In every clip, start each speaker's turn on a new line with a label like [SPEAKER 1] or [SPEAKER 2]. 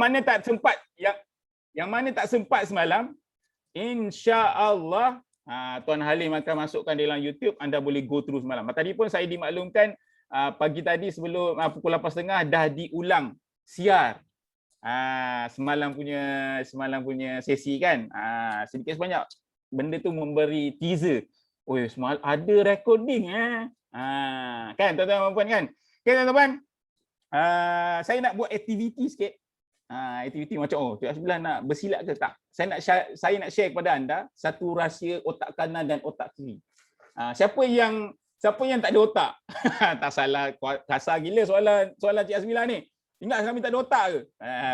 [SPEAKER 1] mana tak sempat, yang mana tak sempat semalam, insya-Allah Tuan Halim akan masukkan dalam YouTube, anda boleh go through semalam. Tadi pun saya dimaklumkan pagi tadi sebelum pukul 8.30 dah diulang siar. Semalam punya sesi kan. Sedikit sebanyak benda tu memberi teaser. Oh, semalam ada recording kan tuan-tuan dan puan kan. Okay tuan-tuan. Saya nak buat aktiviti sikit. Aktiviti macam Cik Hasbilah nak bersilat ke tak? Saya nak share kepada anda satu rahsia otak kanan dan otak kiri. Siapa yang tak ada otak? Tak salah, kasar gila soalan Cik Hasbilah ni. Ingat kami tak ada otak ke?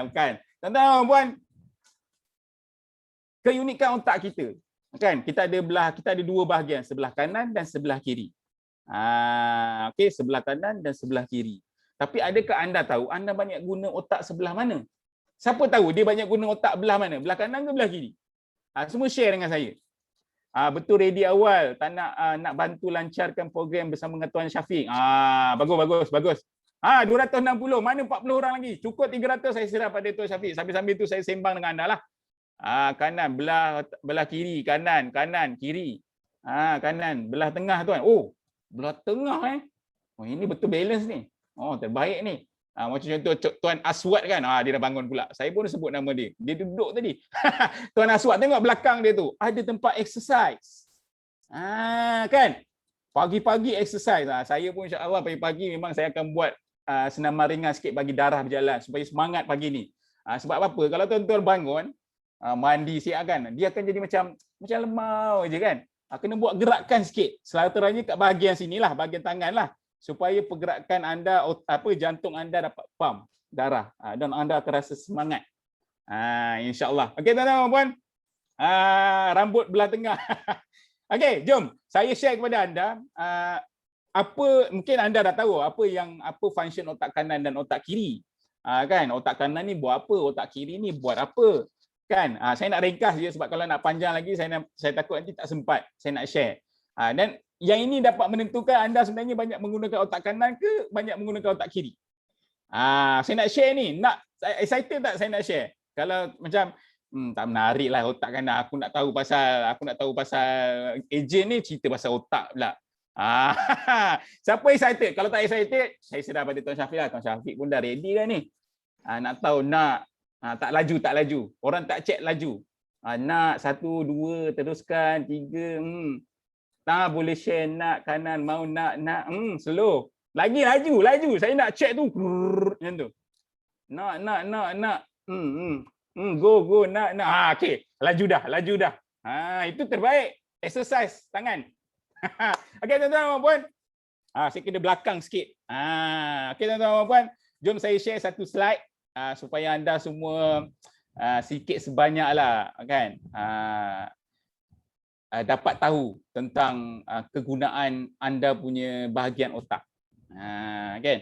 [SPEAKER 1] Bukan. Tuan-tuan dan puan, keunikan otak kita. Kan? Kita ada dua bahagian, sebelah kanan dan sebelah kiri. Okey, sebelah kanan dan sebelah kiri. Tapi adakah anda tahu anda banyak guna otak sebelah mana? Siapa tahu dia banyak guna otak belah mana? Belah kanan ke belah kiri? Semua share dengan saya. Betul ready awal, tak nak bantu lancarkan program bersama dengan Tuan Syafiq. Bagus. 260, mana 40 orang lagi? Cukup 300 saya serah pada Tuan Syafiq. Sambil-sambil tu saya sembang dengan anda lah. Kanan, belah kiri, kanan, kiri. Kanan, belah tengah tuan. Oh, belah tengah ini betul balance ni. Oh, terbaik ni. Macam contoh Tuan Aswad kan, dia dah bangun pula. Saya pun sebut nama dia. Dia duduk tadi. Tuan Aswad tengok belakang dia tu, ada tempat exercise. Kan? Pagi-pagi exercise. Saya pun insya-Allah pagi-pagi memang saya akan buat senaman ringan sikit bagi darah berjalan supaya semangat pagi ni. Sebab apa? Kalau tuan-tuan bangun, mandi siap kan, dia akan jadi macam lemau je kan. Kena buat gerakan sikit. Selataranya kat bahagian sinilah, bahagian tangan lah. Supaya pergerakan anda, jantung anda dapat pump darah dan anda akan rasa semangat. Insya-Allah. Okey tuan-tuan dan puan. Rambut belah tengah. Okey, jom saya share kepada anda mungkin anda dah tahu apa function otak kanan dan otak kiri. Kan, otak kanan ni buat apa, otak kiri ni buat apa. Kan? Saya nak ringkas je sebab kalau nak panjang lagi saya takut nanti tak sempat saya nak share. Dan yang ini dapat menentukan anda sebenarnya banyak menggunakan otak kanan ke banyak menggunakan otak kiri. Saya nak share ni, excited tak saya nak share? Kalau macam tak menarik lah otak kanan, aku nak tahu pasal ejen ni, cerita pasal otak pula. Siapa excited? Kalau tak excited, saya serah pada Tuan Syafiq lah. Tuan Syafiq pun dah ready dah ni. Nak tahu tak laju. Orang tak check laju. Nak 1, 2, teruskan 3. Tak boleh share nak kanan mau nak slow. Lagi laju. Saya nak check tu macam tu. Nak. Go nak. Okey, laju dah. Itu terbaik. Exercise tangan. Okey tuan-tuan dan puan. Saya kena belakang sikit. Okey tuan-tuan dan puan, jom saya share satu slide supaya anda semua sikit sebanyaklah kan dapat tahu tentang kegunaan anda punya bahagian otak. Kan?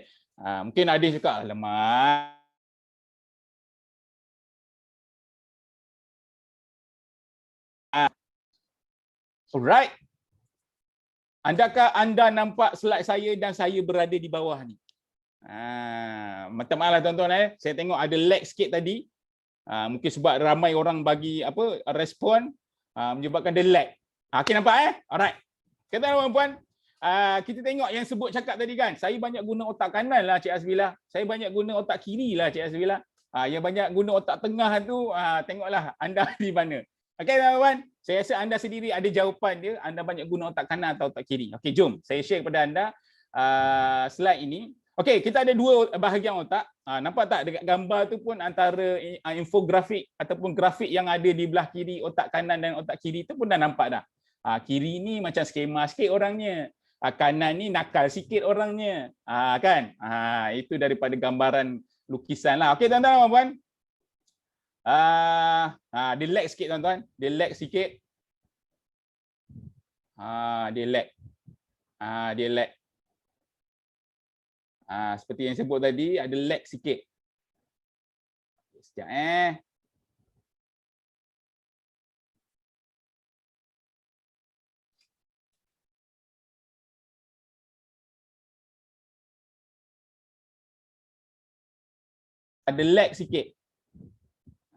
[SPEAKER 1] Mungkin ada cakap, alamak. Alright. Adakah anda nampak slide saya dan saya berada di bawah ni? Minta maaf lah tuan-tuan saya tengok ada lag sikit tadi. Mungkin sebab ramai orang bagi respon menyebabkan dia lag. Okey nampak Alright. Kata tuan-tuan, kita tengok yang sebut cakap tadi kan. Saya banyak guna otak kanan lah Cik Hasbilah. Saya banyak guna otak kiri lah Cik Hasbilah. Yang banyak guna otak tengah tu tengoklah anda di mana. Okey tuan-tuan, saya rasa anda sendiri ada jawapan dia, anda banyak guna otak kanan atau otak kiri. Okey, jom saya share kepada anda slide ini. Okey, kita ada dua bahagian otak. Nampak tak dekat gambar tu pun antara infografik ataupun grafik yang ada di belah kiri otak kanan dan otak kiri tu pun dah nampak dah. Kiri ni macam skema sikit orangnya. Kanan ni nakal sikit orangnya. Kan? Itu daripada gambaran lukisan lah. Okey tuan-tuan dan puan. Dia lag sikit tuan-tuan. Dia lag sikit. Dia lag. Dia lag. Seperti yang sebut tadi, ada lag sikit. Sekejap Ada lag sikit.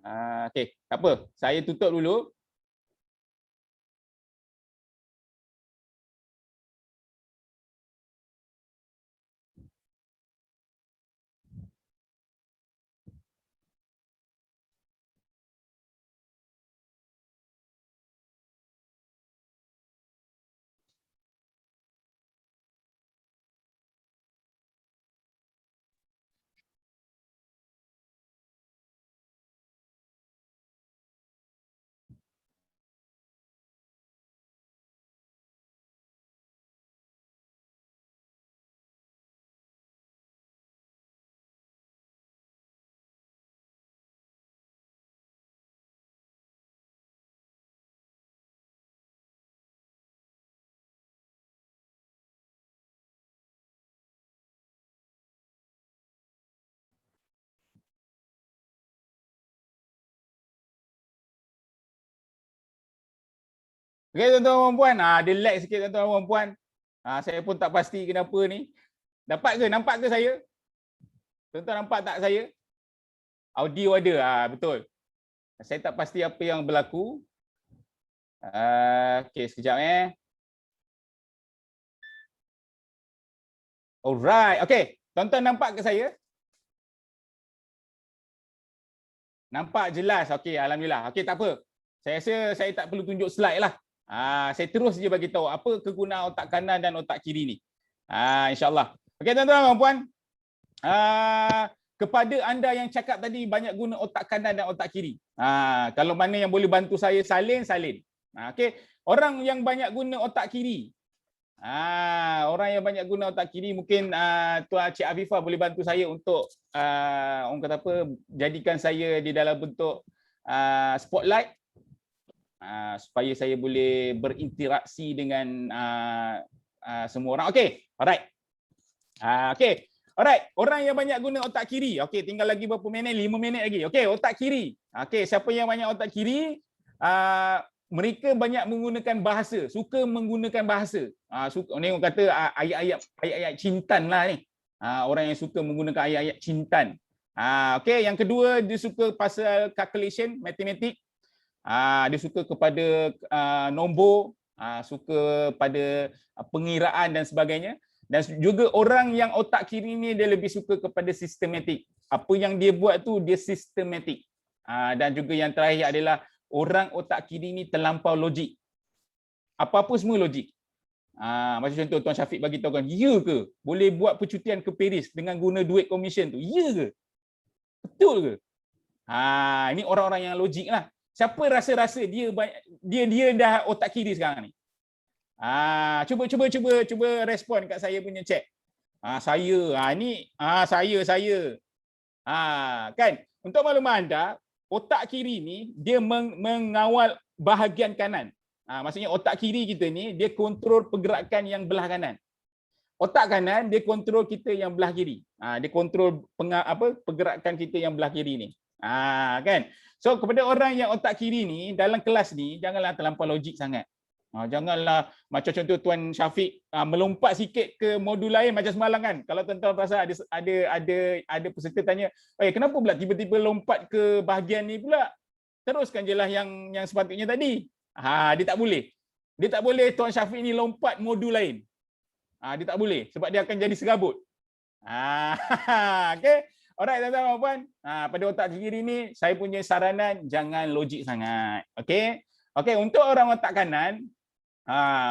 [SPEAKER 1] Okey, tak apa. Saya tutup dulu. Okey tuan-tuan dan puan, dia lag sikit tuan-tuan dan puan. Saya pun tak pasti kenapa ni. Dapat ke? Nampak ke saya? Tuan-tuan nampak tak saya? Audio ada. Betul. Saya tak pasti apa yang berlaku. Okey, sekejap Alright. Okey, tuan-tuan nampak ke saya? Nampak jelas. Okey, alhamdulillah. Okey, tak apa. Saya rasa saya tak perlu tunjuk slide lah. Saya terus je bagi tahu apa kegunaan otak kanan dan otak kiri ni. InsyaAllah. Okey, tuan-tuan dan puan. Kepada anda yang cakap tadi banyak guna otak kanan dan otak kiri. Kalau mana yang boleh bantu saya salin. Okey, orang yang banyak guna otak kiri. Orang yang banyak guna otak kiri mungkin Tuan Cik Afifah boleh bantu saya untuk orang kata apa, jadikan saya di dalam bentuk spotlight supaya saya boleh berinteraksi dengan semua orang. Okey, alright. Okey. Alright, orang yang banyak guna otak kiri. Okey, tinggal lagi berapa minit? 5 minit lagi. Okey, otak kiri. Okey, siapa yang banyak otak kiri? Mereka banyak menggunakan bahasa, suka menggunakan bahasa. Ni orang kata ayat-ayat cintan lah ni. Orang yang suka menggunakan ayat-ayat cintan. Okey, yang kedua dia suka pasal calculation, matematik. Dia suka kepada nombor, suka pada pengiraan dan sebagainya. Dan juga orang yang otak kiri ni dia lebih suka kepada sistematik. Apa yang dia buat tu dia sistematik. Dan juga yang terakhir adalah orang otak kiri ni terlampau logik. Apa-apa semua logik. Macam contoh Tuan Syafiq bagi tahu kan, ya ke boleh buat percutian ke Paris dengan guna duit komisen tu? Ya ke? Betul ke? Ini orang-orang yang logik lah. Siapa rasa-rasa dia dah otak kiri sekarang ni? Cuba respon kat saya punya chat. Saya. Kan? Untuk makluman anda, otak kiri ni dia mengawal bahagian kanan. Maksudnya otak kiri kita ni dia kontrol pergerakan yang belah kanan. Otak kanan dia kontrol kita yang belah kiri. Dia kontrol pergerakan kita yang belah kiri ni. Kan? So kepada orang yang otak kiri ni dalam kelas ni janganlah terlampau logik sangat. Janganlah macam contoh Tuan Syafiq melompat sikit ke modul lain macam semalam kan. Kalau tuan-tuan perasan ada peserta tanya, kenapa pula tiba-tiba lompat ke bahagian ni pula? Teruskan je lah yang sepatutnya tadi. Dia tak boleh. Dia tak boleh Tuan Syafiq ni lompat modul lain. Dia tak boleh sebab dia akan jadi serabut. Okey. Alright tuan-tuan dan puan. Pada otak kiri ni saya punya saranan jangan logik sangat. Okey. Okey, untuk orang otak kanan,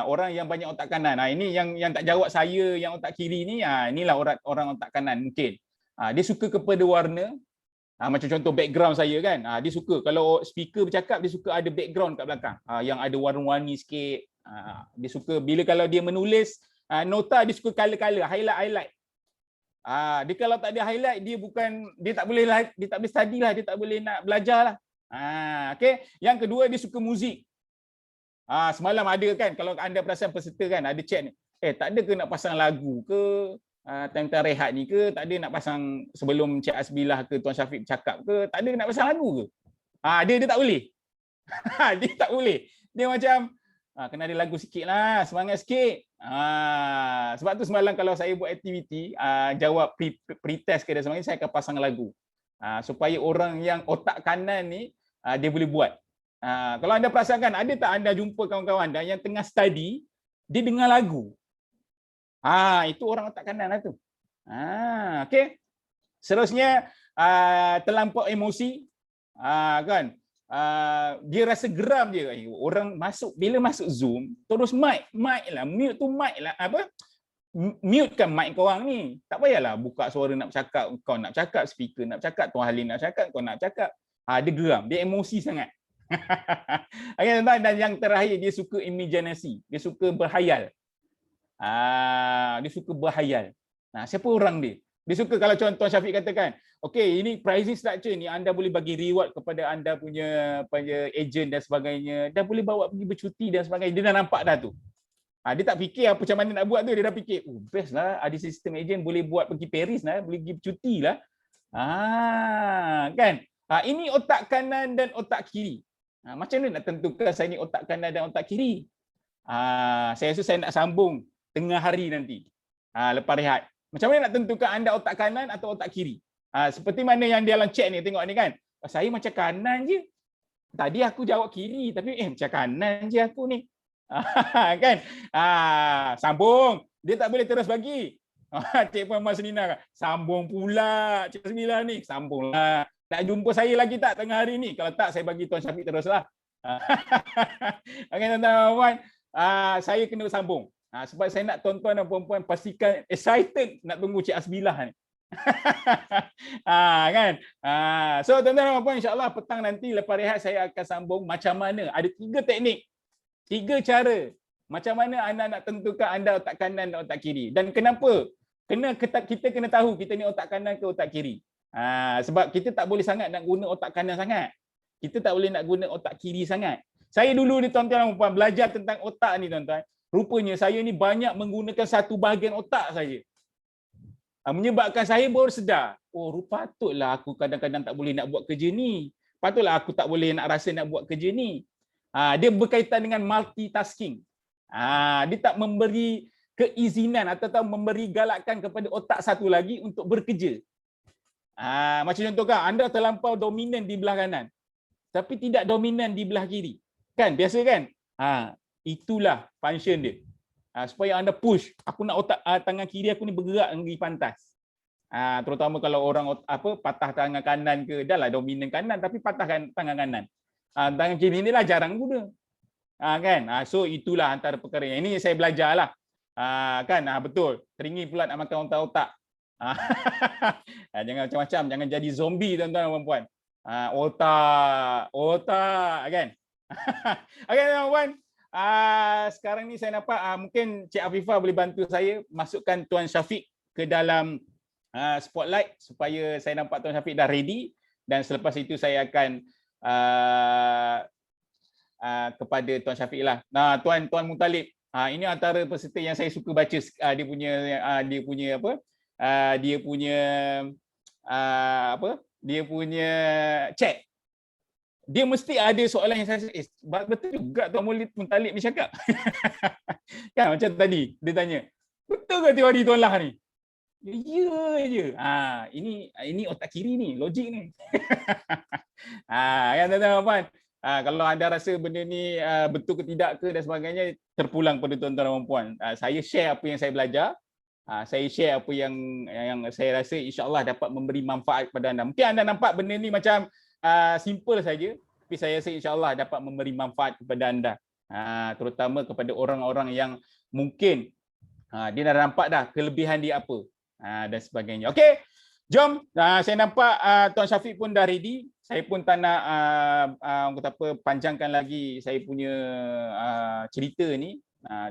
[SPEAKER 1] orang yang banyak otak kanan. Ini yang tak jawab saya yang otak kiri ni, inilah orang otak kanan mungkin. Dia suka kepada warna. Macam contoh background saya kan. Dia suka kalau speaker bercakap dia suka ada background kat belakang. Yang ada warna-warni sikit. Dia suka bila kalau dia menulis nota dia suka color-color, highlight. Dia kalau tak ada highlight dia tak boleh study lah, dia tak boleh nak belajar lah. Okey. Yang kedua dia suka muzik. Semalam ada kan, kalau anda perasan peserta kan ada chat ni. Tak ada ke nak pasang lagu ke time-time rehat ni ke, tak ada nak pasang sebelum Cik Asbilah ke Tuan Syafiq bercakap ke, tak ada nak pasang lagu ke? Dia tak boleh. Dia tak boleh. Dia macam kena ada lagu sikit lah, semangat sikit. Sebab tu semalam kalau saya buat aktiviti, jawab pre-test ke dan sebagainya, saya akan pasang lagu. supaya orang yang otak kanan ni dia boleh buat. Kalau anda perasakan, ada tak anda jumpa kawan-kawan anda yang tengah study, dia dengar lagu. Itu orang otak kanan lah tu. Okey. Seterusnya, terlampau emosi, kan? Dia rasa geram je. Orang masuk, bila masuk Zoom, terus mic lah, mute tu mic lah, mute kan mic korang ni. Tak payahlah buka suara nak bercakap, kau nak bercakap, speaker nak bercakap, Tuan Halim nak bercakap, kau nak bercakap. Dia geram, dia emosi sangat. Okay, dan yang terakhir, dia suka imaginasi, dia suka berhayal. Dia suka berhayal. Siapa orang dia? Dia suka, kalau Tuan Syafiq katakan, okey, ini pricing structure ni, anda boleh bagi reward kepada anda punya agent dan sebagainya, dan boleh bawa pergi bercuti dan sebagainya. Dia dah nampak dah tu. Dia tak fikir apa macam mana nak buat tu, dia dah fikir, best lah, ada sistem agent boleh buat pergi Paris lah, boleh pergi bercuti lah. Kan? Ini otak kanan dan otak kiri. Macam mana nak tentukan saya ni otak kanan dan otak kiri? Saya rasa saya nak sambung tengah hari nanti, lepas rehat. Macam mana nak tentukan anda otak kanan atau otak kiri? Seperti mana yang dia dalam chat ni, tengok ni kan. Saya macam kanan je. Tadi aku jawab kiri, tapi macam kanan je aku ni. Kan? Sambung. Dia tak boleh terus bagi. Cik Puan Selina, sambung pula Cik Sembilan ni. Sambunglah. Nak jumpa saya lagi tak tengah hari ni? Kalau tak, saya bagi Tuan Syafiq teruslah. Okay, tuan-tuan dan puan, saya kena sambung. Sebab saya nak tuan-tuan dan puan-puan pastikan excited nak tunggu Cik Asbilah ni. Kan? So tuan-tuan dan puan, insya-Allah petang nanti lepas rehat saya akan sambung macam mana. Ada 3 teknik, 3 cara macam mana anda nak tentukan anda otak kanan dan otak kiri. Dan kenapa? Kita kena tahu kita ni otak kanan ke otak kiri. Sebab kita tak boleh sangat nak guna otak kanan sangat. Kita tak boleh nak guna otak kiri sangat. Saya dulu ni tuan-tuan dan puan belajar tentang otak ni tuan-tuan. Rupanya saya ni banyak menggunakan satu bahagian otak saja. Menyebabkan saya baru sedar, patutlah aku kadang-kadang tak boleh nak buat kerja ni. Patutlah aku tak boleh nak rasa nak buat kerja ni. Dia berkaitan dengan multitasking. Dia tak memberi keizinan atau memberi galakan kepada otak satu lagi untuk bekerja. Macam contoh kan, anda terlampau dominan di belah kanan, tapi tidak dominan di belah kiri. Kan? Biasa kan? Itulah function dia. Supaya anda push, aku nak otak tangan kiri aku ni bergerak pergi pantas. Terutama kalau orang patah tangan kanan ke, dah lah dominan kanan tapi patahkan tangan kanan. Tangan kiri ni lah jarang guna. Kan? So itulah antara perkara yang ini saya belajarlah. Kan? Betul. Teringin pula nak makan otak-otak. Jangan macam-macam, jangan jadi zombie tuan-tuan dan puan-puan. Otak kan. Okey tuan-tuan, sekarang ni saya nampak mungkin Cik Afifah boleh bantu saya masukkan Tuan Syafiq ke dalam spotlight supaya saya nampak Tuan Syafiq dah ready, dan selepas itu saya akan kepada Tuan Syafiq lah. Tuan Mutalib, ini antara peserta yang saya suka baca dia punya chat. Dia mesti ada soalan yang saya betul juga Tuan Mutalib ni cakap. Kan macam tadi dia tanya, betul ke teori Tuan Lah ni? Ya je. Ini otak kiri ni, logik ni. Kan tuan-tuan puan. Kalau anda rasa benda ni betul ke tidak ke dan sebagainya, terpulang pada tuan-tuan dan puan. Saya share apa yang saya belajar. Saya share apa yang saya rasa insya-Allah dapat memberi manfaat kepada anda. Mungkin anda nampak benda ni macam simple saja, tapi saya rasa insya-Allah dapat memberi manfaat kepada anda. Terutama kepada orang-orang yang mungkin dia dah nampak dah kelebihan dia apa dan sebagainya. Okey. Jom, saya nampak Tuan Syafiq pun dah ready. Saya pun tak nak panjangkan lagi saya punya cerita ni.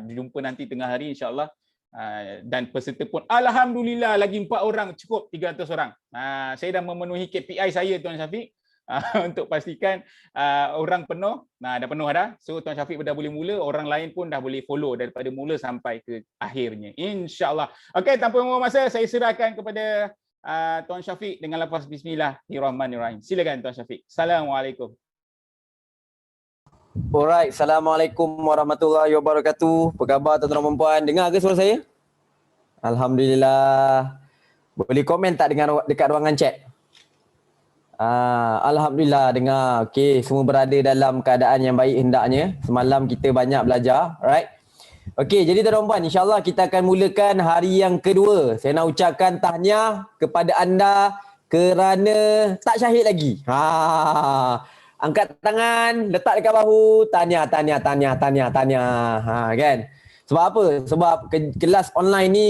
[SPEAKER 1] Jumpa nanti tengah hari insya-Allah. Dan peserta pun alhamdulillah lagi 4 orang, cukup 300 orang. Saya dah memenuhi KPI saya Tuan Syafiq untuk pastikan orang penuh. Dah penuh dah. So Tuan Syafiq dah boleh mula, orang lain pun dah boleh follow daripada mula sampai ke akhirnya insya-Allah. Okey, tanpa membuang masa saya serahkan kepada Tuan Syafiq dengan lafaz bismillahirrahmanirrahim. Silakan Tuan Syafiq. Assalamualaikum.
[SPEAKER 2] Alright, Assalamualaikum warahmatullahi wabarakatuh. Apa khabar tuan-tuan dan puan? Dengar ke suara saya? Alhamdulillah. Boleh komen tak dekat ruangan chat? Alhamdulillah dengar. Okey, semua berada dalam keadaan yang baik hendaknya. Semalam kita banyak belajar, alright? Okey, jadi tuan-tuan puan, insya-Allah kita akan mulakan hari yang kedua. Saya nak ucapkan tahniah kepada anda kerana tak syahid lagi. Angkat tangan, letak dekat bahu, tahniah. Kan? Sebab apa? Sebab kelas online ni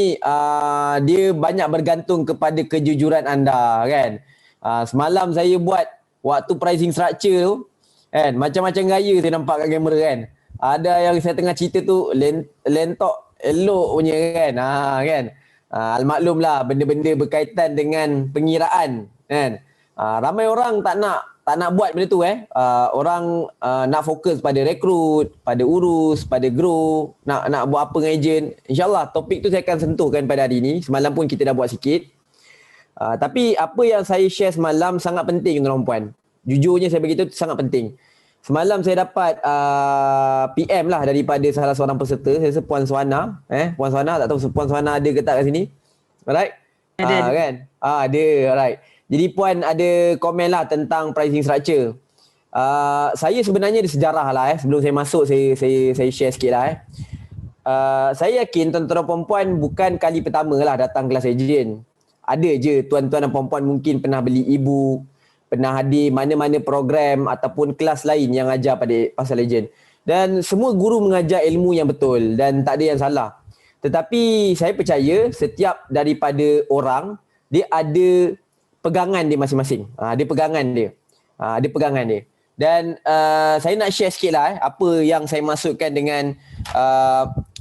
[SPEAKER 2] dia banyak bergantung kepada kejujuran anda, kan? Semalam saya buat waktu pricing structure tu, kan, macam-macam gaya saya nampak kat kamera, kan. Ada yang saya tengah cerita tu lentok elok punya, kan. Kan. Almaklum lah benda-benda berkaitan dengan pengiraan, kan. Ramai orang tak nak buat benda tu. Orang nak fokus pada rekrut, pada urus, pada grow, nak buat apa dengan ejen. InsyaAllah topik tu saya akan sentuhkan pada hari ni. Semalam pun kita dah buat sikit. Tapi apa yang saya share semalam sangat penting, tuan-tuan puan. Jujurnya saya beritahu sangat penting. Semalam saya dapat PM lah daripada salah seorang peserta. Saya rasa Puan Suhana. Puan Suhana, tak tahu Puan Suhana ada ke tak kat sini. Alright? Ada. Kan? Ada, alright. Jadi Puan ada komen lah tentang pricing structure. Saya sebenarnya ada sejarah lah. Sebelum saya masuk, saya share sikit lah. Saya yakin tuan-tuan dan puan-puan bukan kali pertama lah datang kelas ejen. Ada je tuan-tuan dan puan-puan mungkin pernah beli e-book, pernah hadir mana-mana program ataupun kelas lain yang ajar pasal ejen. Dan semua guru mengajar ilmu yang betul dan tak ada yang salah. Tetapi saya percaya setiap daripada orang, dia ada pegangan dia masing-masing. Ada pegangan dia. Dan saya nak share sikit lah apa yang saya maksudkan dengan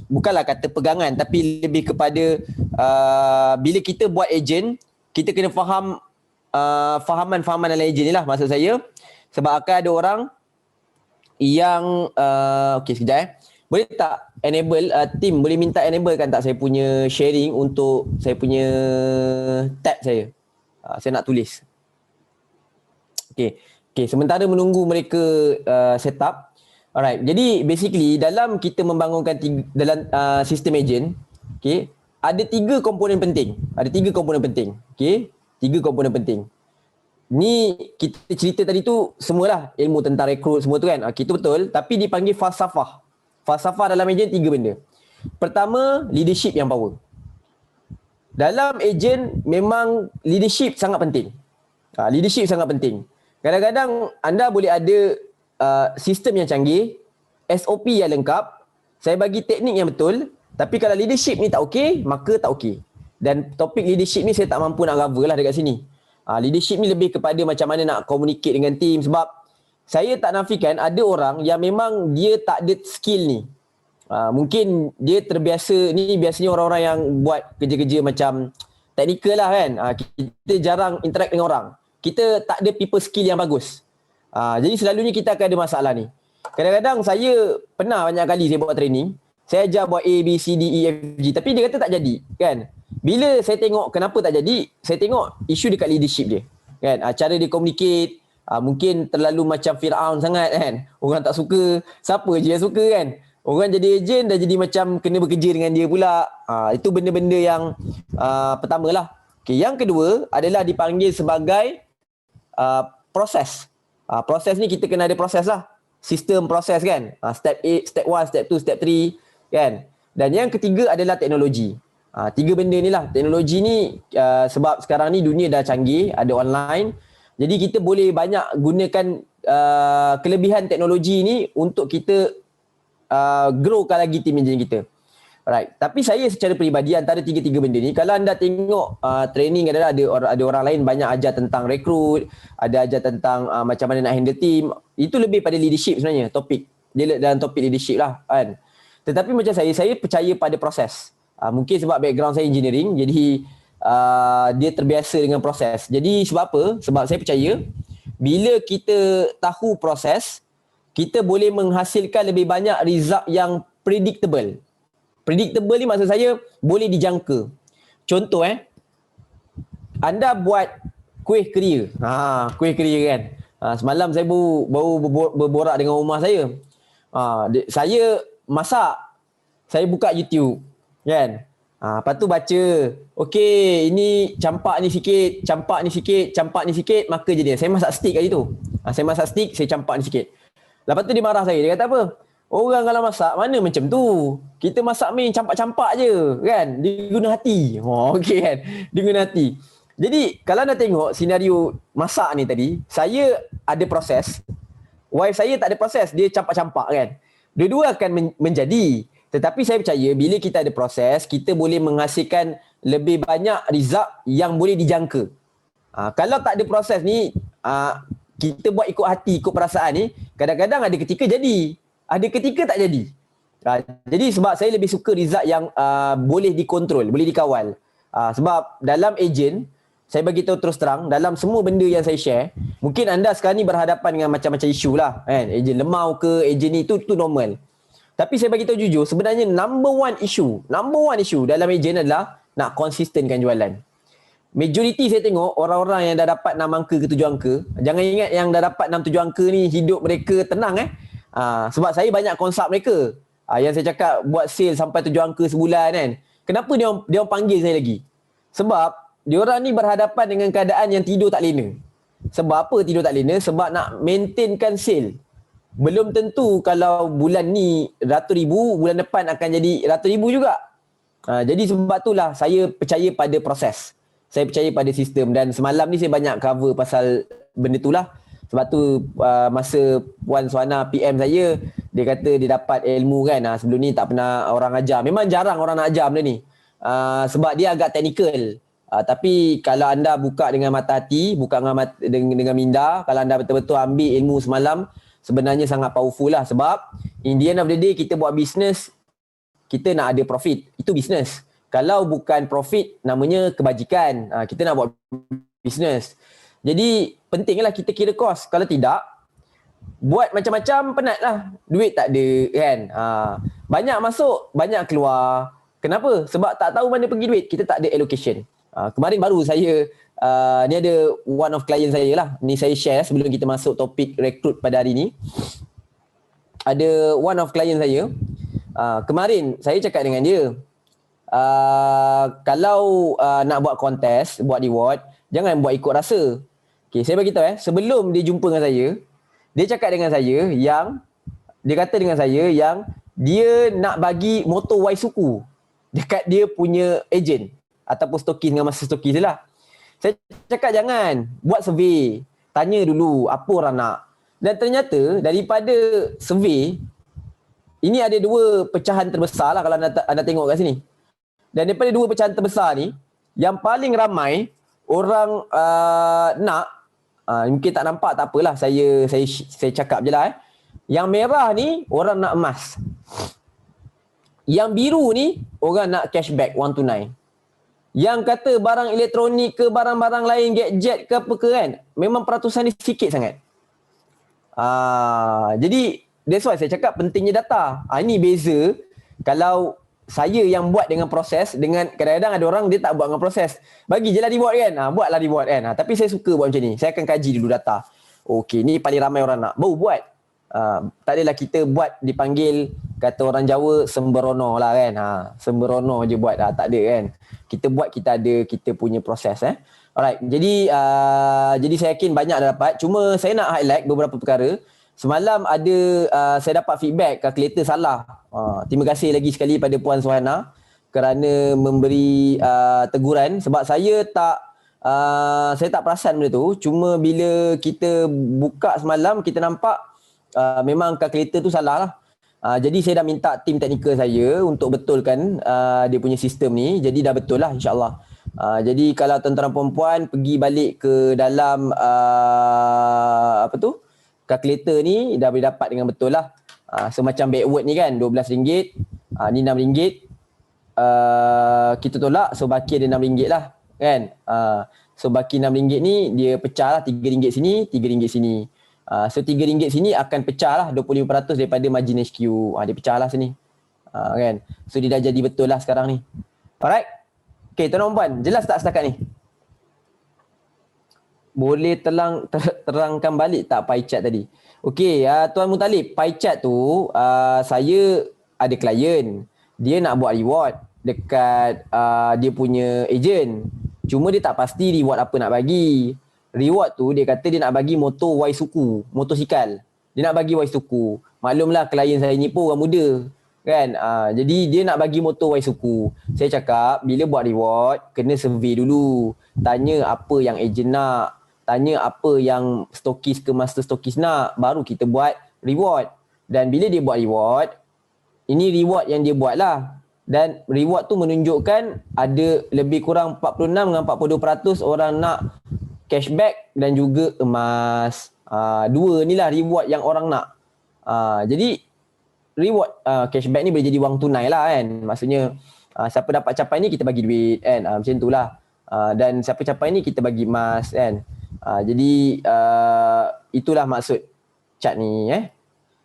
[SPEAKER 2] bukanlah kata pegangan, tapi lebih kepada bila kita buat ejen, kita kena faham fahaman dalam ejen ni lah maksud saya. Sebab akan ada orang yang okey sekejap boleh tak enable team boleh minta enable kan tak saya punya sharing untuk saya punya tab saya. Saya nak tulis. Okey, sementara menunggu mereka set up. Alright, jadi basically dalam kita membangunkan dalam sistem ejen, okey, ada tiga komponen penting. Okey, tiga komponen penting. Ni kita cerita tadi tu semualah ilmu tentang rekrut semua tu kan. Itu betul, tapi dipanggil falsafah. Falsafah dalam ejen tiga benda. Pertama, leadership yang power. Dalam ejen memang leadership sangat penting. Leadership sangat penting. Kadang-kadang anda boleh ada sistem yang canggih, SOP yang lengkap, saya bagi teknik yang betul, tapi kalau leadership ni tak okey, maka tak okey. Dan topik leadership ni saya tak mampu nak cover lah dekat sini. Leadership ni lebih kepada macam mana nak communicate dengan team, sebab saya tak nafikan ada orang yang memang dia tak ada skill ni. Mungkin dia terbiasa, ni biasanya orang-orang yang buat kerja-kerja macam teknikal lah kan. Kita jarang interact dengan orang. Kita tak ada people skill yang bagus. Jadi selalunya kita akan ada masalah ni. Kadang-kadang saya pernah banyak kali saya buat training, saya ajar buat A, B, C, D, E, F, G, tapi dia kata tak jadi kan. Bila saya tengok kenapa tak jadi, saya tengok isu dekat leadership dia kan. Cara dia communicate mungkin terlalu macam Firaun sangat kan. Orang tak suka, siapa je yang suka kan. Orang jadi ejen dah jadi macam kena bekerja dengan dia pula. Itu benda-benda yang pertama lah. Okay, yang kedua adalah dipanggil sebagai proses. Proses ni kita kena ada proses lah. Sistem proses kan. Step 8, step 1, step 2, step 3 kan. Dan yang ketiga adalah teknologi. Tiga benda ni lah. Teknologi ni sebab sekarang ni dunia dah canggih, ada online. Jadi kita boleh banyak gunakan kelebihan teknologi ni untuk kita growkan lagi tim engineer kita. Alright. Tapi saya secara peribadi antara tiga-tiga benda ni, kalau anda tengok training adalah ada orang lain banyak ajar tentang rekrut, ada ajar tentang macam mana nak handle team. Itu lebih pada leadership sebenarnya, topik. Dia dalam topik leadership lah kan. Tetapi macam saya percaya pada proses. Mungkin sebab background saya engineering, jadi dia terbiasa dengan proses. Jadi sebab apa? Sebab saya percaya bila kita tahu proses, kita boleh menghasilkan lebih banyak result yang predictable. Predictable ni maksud saya boleh dijangka. Contoh anda buat kuih keria. Kuih keria kan. Semalam saya baru berborak dengan rumah saya. Saya masak. Saya buka YouTube kan. Lepas tu baca, okey ini campak ni sikit, campak ni sikit, campak ni sikit, maka jadi. Saya masak steak kali tu. Saya masak steak, saya campak ni sikit. Lepas tu dia marah saya, dia kata apa? Orang kalau masak mana macam tu? Kita masak main campak-campak je kan? Dia guna hati. Okey kan? Dia guna hati. Jadi kalau anda tengok senario masak ni tadi, saya ada proses. Wife saya tak ada proses, dia campak-campak kan. Dua-dua akan menjadi. Tetapi saya percaya bila kita ada proses, kita boleh menghasilkan lebih banyak result yang boleh dijangka. Kalau tak ada proses ni, kita buat ikut hati, ikut perasaan ni, kadang-kadang ada ketika jadi, ada ketika tak jadi. Jadi sebab saya lebih suka result yang boleh dikontrol, boleh dikawal. Sebab dalam ejen, saya bagi tahu terus terang, dalam semua benda yang saya share, mungkin anda sekarang ni berhadapan dengan macam-macam isu lah, kan? Ejen lemau ke, ejen ni, itu normal. Tapi saya bagi tahu jujur, sebenarnya number one issue dalam ejen adalah nak konsistenkan jualan. Majoriti saya tengok orang-orang yang dah dapat 6 angka ke 7 angka, jangan ingat yang dah dapat 6-7 angka ni hidup mereka tenang sebab saya banyak konsult mereka. Yang saya cakap buat sale sampai 7 angka sebulan kan. Kenapa dia orang panggil saya lagi? Sebab diorang ni berhadapan dengan keadaan yang tidur tak lena. Sebab apa tidur tak lena? Sebab nak maintainkan sale. Belum tentu kalau bulan ni ratus ribu, bulan depan akan jadi ratus ribu juga. Jadi sebab itulah saya percaya pada proses. Saya percaya pada sistem dan semalam ni saya banyak cover pasal benda tu lah. Sebab tu masa Puan Suhana PM saya, dia kata dia dapat ilmu kan. Sebelum ni tak pernah orang ajar. Memang jarang orang nak ajar benda ni. Sebab dia agak teknikal. Tapi kalau anda buka dengan mata hati, buka dengan minda, kalau anda betul-betul ambil ilmu semalam, sebenarnya sangat powerful lah. Sebab in the end of the day, kita buat bisnes, kita nak ada profit. Itu bisnes. Kalau bukan profit, namanya kebajikan. Kita nak buat bisnes. Jadi pentinglah kita kira kos. Kalau tidak, buat macam-macam penat lah. Duit tak ada kan. Banyak masuk, banyak keluar. Kenapa? Sebab tak tahu mana pergi duit. Kita tak ada allocation. Kemarin baru saya, ni ada one of client saya lah. Ni saya share sebelum kita masuk topik rekrut pada hari ni. Ada one of client saya. Kemarin saya cakap dengan dia, kalau nak buat kontes, buat reward, jangan buat ikut rasa. Okay, saya bagi tahu sebelum dia jumpa dengan saya, dia cakap dengan saya yang, dia kata dengan saya yang dia nak bagi motor Y suku dekat dia punya ejen ataupun stokis dengan masa stokis je lah. Saya cakap jangan, buat survey, tanya dulu apa orang nak. Dan ternyata daripada survey, ini ada 2 pecahan terbesar lah kalau anda tengok kat sini. Dan daripada 2 pecahan terbesar ni, yang paling ramai orang nak, mungkin tak nampak tak apalah, saya cakap je lah. Yang merah ni orang nak emas. Yang biru ni orang nak cashback 129. Yang kata barang elektronik ke barang-barang lain, gadget ke apa ke kan, memang peratusan ni sikit sangat. Jadi that's why saya cakap pentingnya data. Ini beza kalau saya yang buat dengan proses, dengan kadang-kadang ada orang dia tak buat dengan proses. Bagi je lah reward kan. Buatlah reward kan. Tapi saya suka buat macam ni. Saya akan kaji dulu data. Okey, ni paling ramai orang nak, baru buat. Tak adalah kita buat dipanggil, kata orang Jawa, sembrono lah kan. Sembrono je buat. Tak ada kan. Kita buat, kita ada kita punya proses. Alright. Jadi saya yakin banyak dah dapat. Cuma saya nak highlight beberapa perkara. Semalam ada saya dapat feedback kalkulator salah. Terima kasih lagi sekali pada Puan Suhana kerana memberi teguran, sebab saya tak perasan benda tu. Cuma bila kita buka semalam, kita nampak memang kalkulator tu salah lah. Jadi saya dah minta tim teknikal saya untuk betulkan dia punya sistem ni. Jadi dah betul lah insyaAllah. Jadi kalau tuan-tuan perempuan pergi balik ke dalam kalkulator ni, dah boleh dapat dengan betul lah. Semacam backward ni kan, RM12, ni RM6. Kita tolak, so baki ada RM6 lah kan. So baki RM6 ni dia pecah lah, RM3 sini, RM3 sini. So RM3 sini akan pecah lah 25% daripada margin HQ. Dia pecah lah sini. Kan. So dia dah jadi betul lah sekarang ni. Alright. Okay, tuan-tuan puan, jelas tak setakat ni? Boleh terangkan balik tak pie chart tadi? Okey, Tuan Mutalib, pie chart tu saya ada klien. Dia nak buat reward. dekat dia punya ejen. Cuma dia tak pasti reward apa nak bagi. Reward tu dia kata dia nak bagi motor Y suku, motosikal. Dia nak bagi Y suku. Maklumlah klien saya ni pun orang muda. Kan? Jadi dia nak bagi motor Y suku. Saya cakap bila buat reward kena survey dulu. Tanya apa yang ejen nak. Tanya apa yang stokis ke master stokis nak, baru kita buat reward. Dan bila dia buat reward, ini reward yang dia buat lah. Dan reward tu menunjukkan ada lebih kurang 46 dengan 42% orang nak cashback dan juga emas. Dua ni lah reward yang orang nak. Jadi reward cashback ni boleh jadi wang tunai lah kan. Maksudnya siapa dapat capai ni kita bagi duit kan. Macam tu lah. Dan siapa capai ni kita bagi emas kan. Jadi itulah maksud chat ni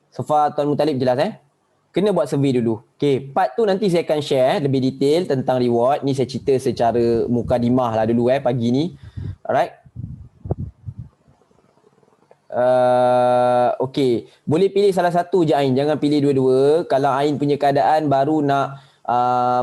[SPEAKER 2] So far Tuan Mutalib jelas Kena buat survey dulu. Okay, part tu nanti saya akan share lebih detail tentang reward. Ni saya cerita secara mukadimah lah dulu pagi ni. Alright. Okay, boleh pilih salah satu je Ain. Jangan pilih dua-dua. Kalau Ain punya keadaan baru nak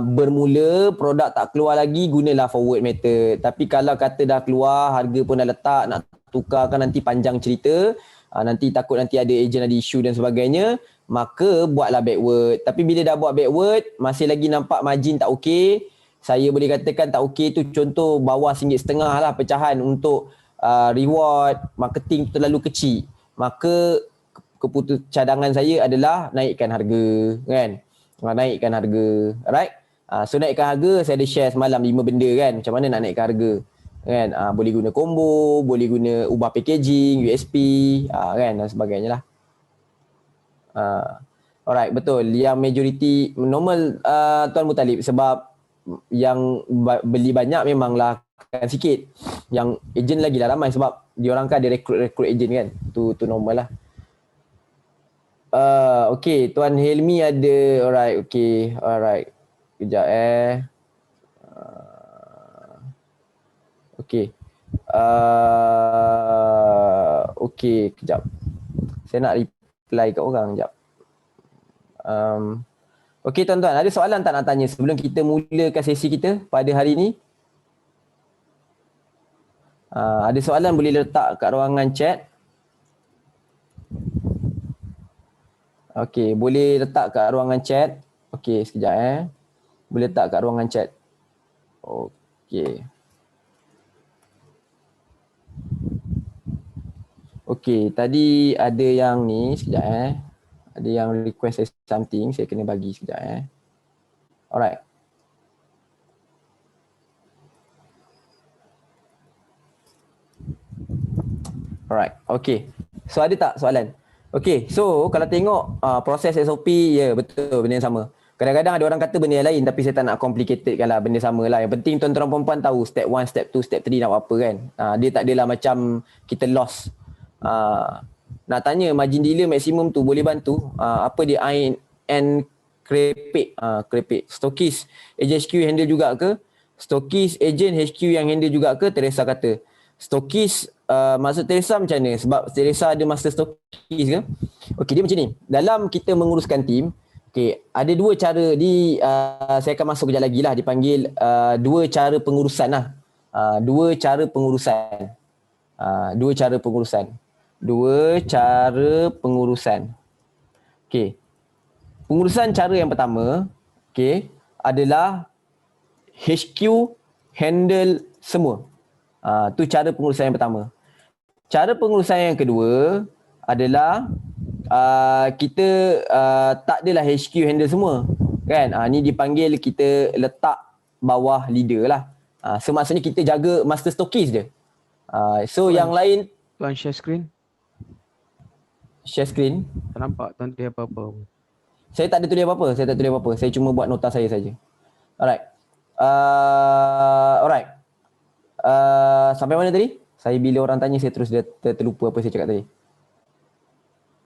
[SPEAKER 2] bermula, produk tak keluar lagi, gunalah forward method. Tapi kalau kata dah keluar, harga pun dah letak, nak tukar kan nanti panjang cerita, nanti takut nanti ada ejen ada isu dan sebagainya, maka buatlah backward. Tapi bila dah buat backward, masih lagi nampak margin tak okey, saya boleh katakan tak okey tu contoh bawah RM1.5 lah pecahan untuk reward, marketing terlalu kecil, maka cadangan saya adalah naikkan harga kan. Naikkan harga. Alright. So naikkan harga, saya ada share semalam 5 benda kan. Macam mana nak naikkan harga. Kan? Boleh guna combo, boleh guna ubah packaging, USP, kan dan sebagainya lah. Alright, betul. Yang majoriti normal Tuan Mutalib, sebab yang beli banyak memanglah kan sikit. Yang ejen lagi dah ramai sebab diorang kan ada rekrut ejen kan. Tu normal lah. Okay, Tuan Helmi ada. Alright, okay. Alright. Kejap okay. Okay, kejap. Saya nak reply kat orang kejap. Okay tuan-tuan, ada soalan tak nak tanya sebelum kita mulakan sesi kita pada hari ni? Ada soalan boleh letak kat ruangan chat. Okey, boleh letak kat ruangan chat. Okey, sekejap Boleh letak kat ruangan chat. Okey. Okey, tadi ada yang ni, sekejap Ada yang request something, saya kena bagi sekejap Alright. Alright, okey. So ada tak soalan? Okay, so kalau tengok proses SOP, ya betul benda yang sama. Kadang-kadang ada orang kata benda yang lain tapi saya tak nak complicatedkan lah, benda sama lah. Yang penting tuan-tuan perempuan tahu step 1, step 2, step 3 nak buat apa kan. Dia tak adalah macam kita lost. Nak tanya margin dealer maksimum tu boleh bantu? Apa dia and Krepek. Stokis agent HQ handle juga ke? Stokis agent HQ yang handle juga ke? Teresa kata. Stokis maksud Teresa macam mana? Sebab Teresa ada master stokis ke? Okey, dia macam ni. Dalam kita menguruskan tim, okey, ada dua cara saya akan masuk kejap lagi lah, dipanggil dua cara pengurusan lah. Dua cara pengurusan. Okey. Pengurusan cara yang pertama, okey, adalah HQ handle semua. Tu cara pengurusan yang pertama. Cara pengurusan yang kedua adalah kita tak adalah HQ handle semua kan. Ni dipanggil kita letak bawah leader lah. So maksudnya kita jaga master stokis je. So yang lain
[SPEAKER 3] Tuan share screen.
[SPEAKER 2] Share screen.
[SPEAKER 3] Tak nampak tuan tulis apa-apa.
[SPEAKER 2] Saya tak ada tulis apa-apa. Saya cuma buat nota saya saja. Alright. Alright. Sampai mana tadi? Saya bila orang tanya saya terus terlupa apa saya cakap tadi.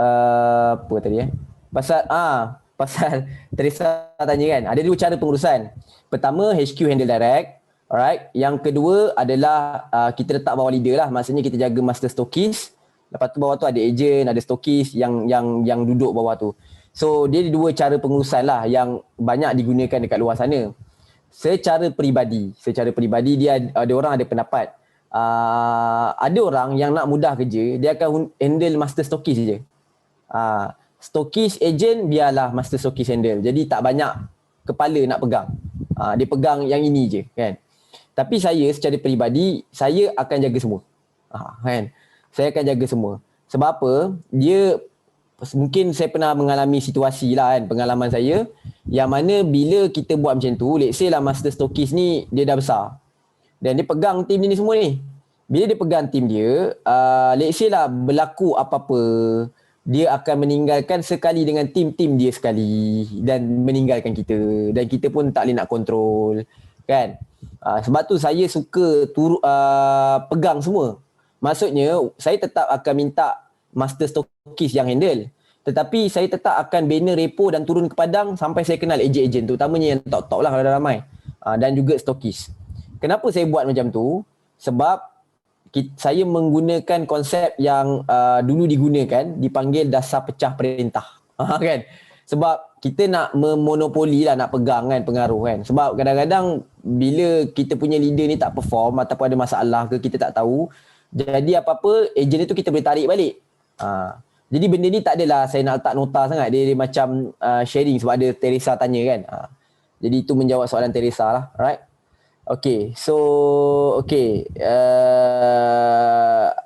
[SPEAKER 2] Apa tadi pasal Teresa tanya kan, ada dua cara pengurusan. Pertama HQ handle direct. Alright. Yang kedua adalah kita letak bawah leader lah. Maksudnya kita jaga master stokis. Lepas tu bawah tu ada agent, ada stokis yang duduk bawah tu. So dia ada dua cara pengurusan lah yang banyak digunakan dekat luar sana. secara peribadi dia ada orang ada pendapat. Ada orang yang nak mudah kerja, dia akan handle master stokis je. Stokis agent biarlah master stokis handle. Jadi tak banyak kepala nak pegang. Dia pegang yang ini je kan. Tapi saya secara peribadi, saya akan jaga semua. Kan? Saya akan jaga semua. Sebab apa? Mungkin saya pernah mengalami situasi lah kan, pengalaman saya yang mana bila kita buat macam tu, let's say lah master stokis ni dia dah besar dan dia pegang tim dia ni semua ni. Bila dia pegang tim dia, let's say lah berlaku apa-apa, dia akan meninggalkan sekali dengan tim-tim dia sekali dan meninggalkan kita, dan kita pun tak boleh nak kontrol kan. Sebab tu saya suka pegang semua. Maksudnya saya tetap akan minta master stokis yang handle, tetapi saya tetap akan banner repo dan turun ke padang sampai saya kenal ejen-ejen, terutamanya yang top-top lah kalau dah ramai, dan juga stokis. Kenapa saya buat macam tu? Sebab saya menggunakan konsep yang dulu digunakan, dipanggil dasar pecah perintah. Kan? Sebab kita nak memonopoli lah, nak pegang kan pengaruh kan. Sebab kadang-kadang bila kita punya leader ni tak perform ataupun ada masalah ke, kita tak tahu, jadi apa-apa ejen itu kita boleh tarik balik. Jadi benda ni tak adalah saya nak letak nota sangat, dia macam sharing sebab ada Teresa tanya kan. Jadi itu menjawab soalan Teresa lah. Alright. Okay, so okay,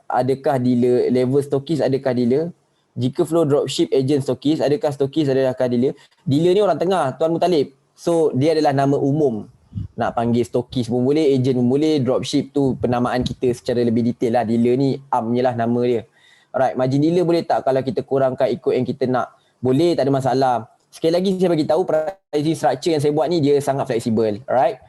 [SPEAKER 2] adakah dealer level stokis, adakah dealer? Jika flow dropship agent stokis, adakah stokis, adakah dealer? Dealer ni orang tengah, Tuan Mutalib. So dia adalah nama umum. Nak panggil stokis pun boleh, agent pun boleh, dropship tu penamaan kita secara lebih detail lah. Dealer ni amnya lah nama dia. Alright, margin dealer boleh tak kalau kita kurangkan ikut yang kita nak? Boleh, tak ada masalah. Sekali lagi saya bagi tahu pricing structure yang saya buat ni dia sangat fleksibel. Alright.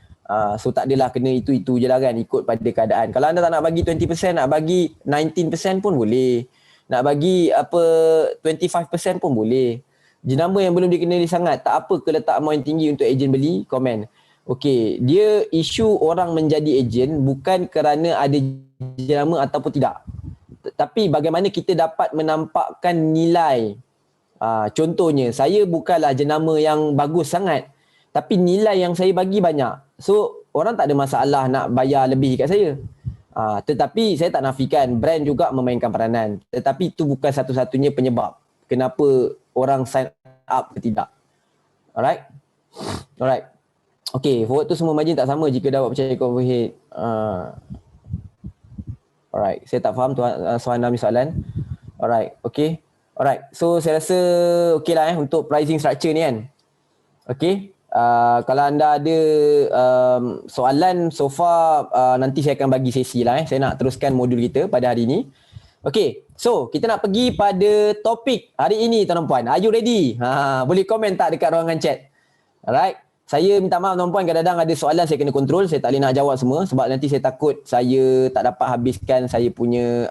[SPEAKER 2] So tak adalah kena itu je lah kan, ikut pada keadaan. Kalau anda tak nak bagi 20%, nak bagi 19% pun boleh. Nak bagi 25% pun boleh. Jenama yang belum dikenali sangat, tak apa ke letak amount yang tinggi untuk ejen beli? Komen. Okey, dia isu orang menjadi ejen bukan kerana ada jenama ataupun tidak. Tapi bagaimana kita dapat menampakkan nilai. Contohnya, saya bukanlah jenama yang bagus sangat, tapi nilai yang saya bagi banyak. So, orang tak ada masalah nak bayar lebih kat saya. Tetapi saya tak nafikan brand juga memainkan peranan. Tetapi itu bukan satu-satunya penyebab kenapa orang sign up ke tidak. Alright? Alright. Okay, forward tu semua margin tak sama jika dapat percaya overhead. Alright, saya tak faham tuan Suhana punya soalan. Alright, okay. Alright, so saya rasa okay lah untuk pricing structure ni kan. Okay. Kalau anda ada soalan so far, nanti saya akan bagi sesi lah. Saya nak teruskan modul kita pada hari ini. Okay, so kita nak pergi pada topik hari ini tuan-tuan. Are you ready? Boleh komen tak dekat ruangan chat? Alright. Saya minta maaf tuan-tuan, kadang-kadang ada soalan saya kena kontrol, saya tak boleh nak jawab semua sebab nanti saya takut saya tak dapat habiskan saya punya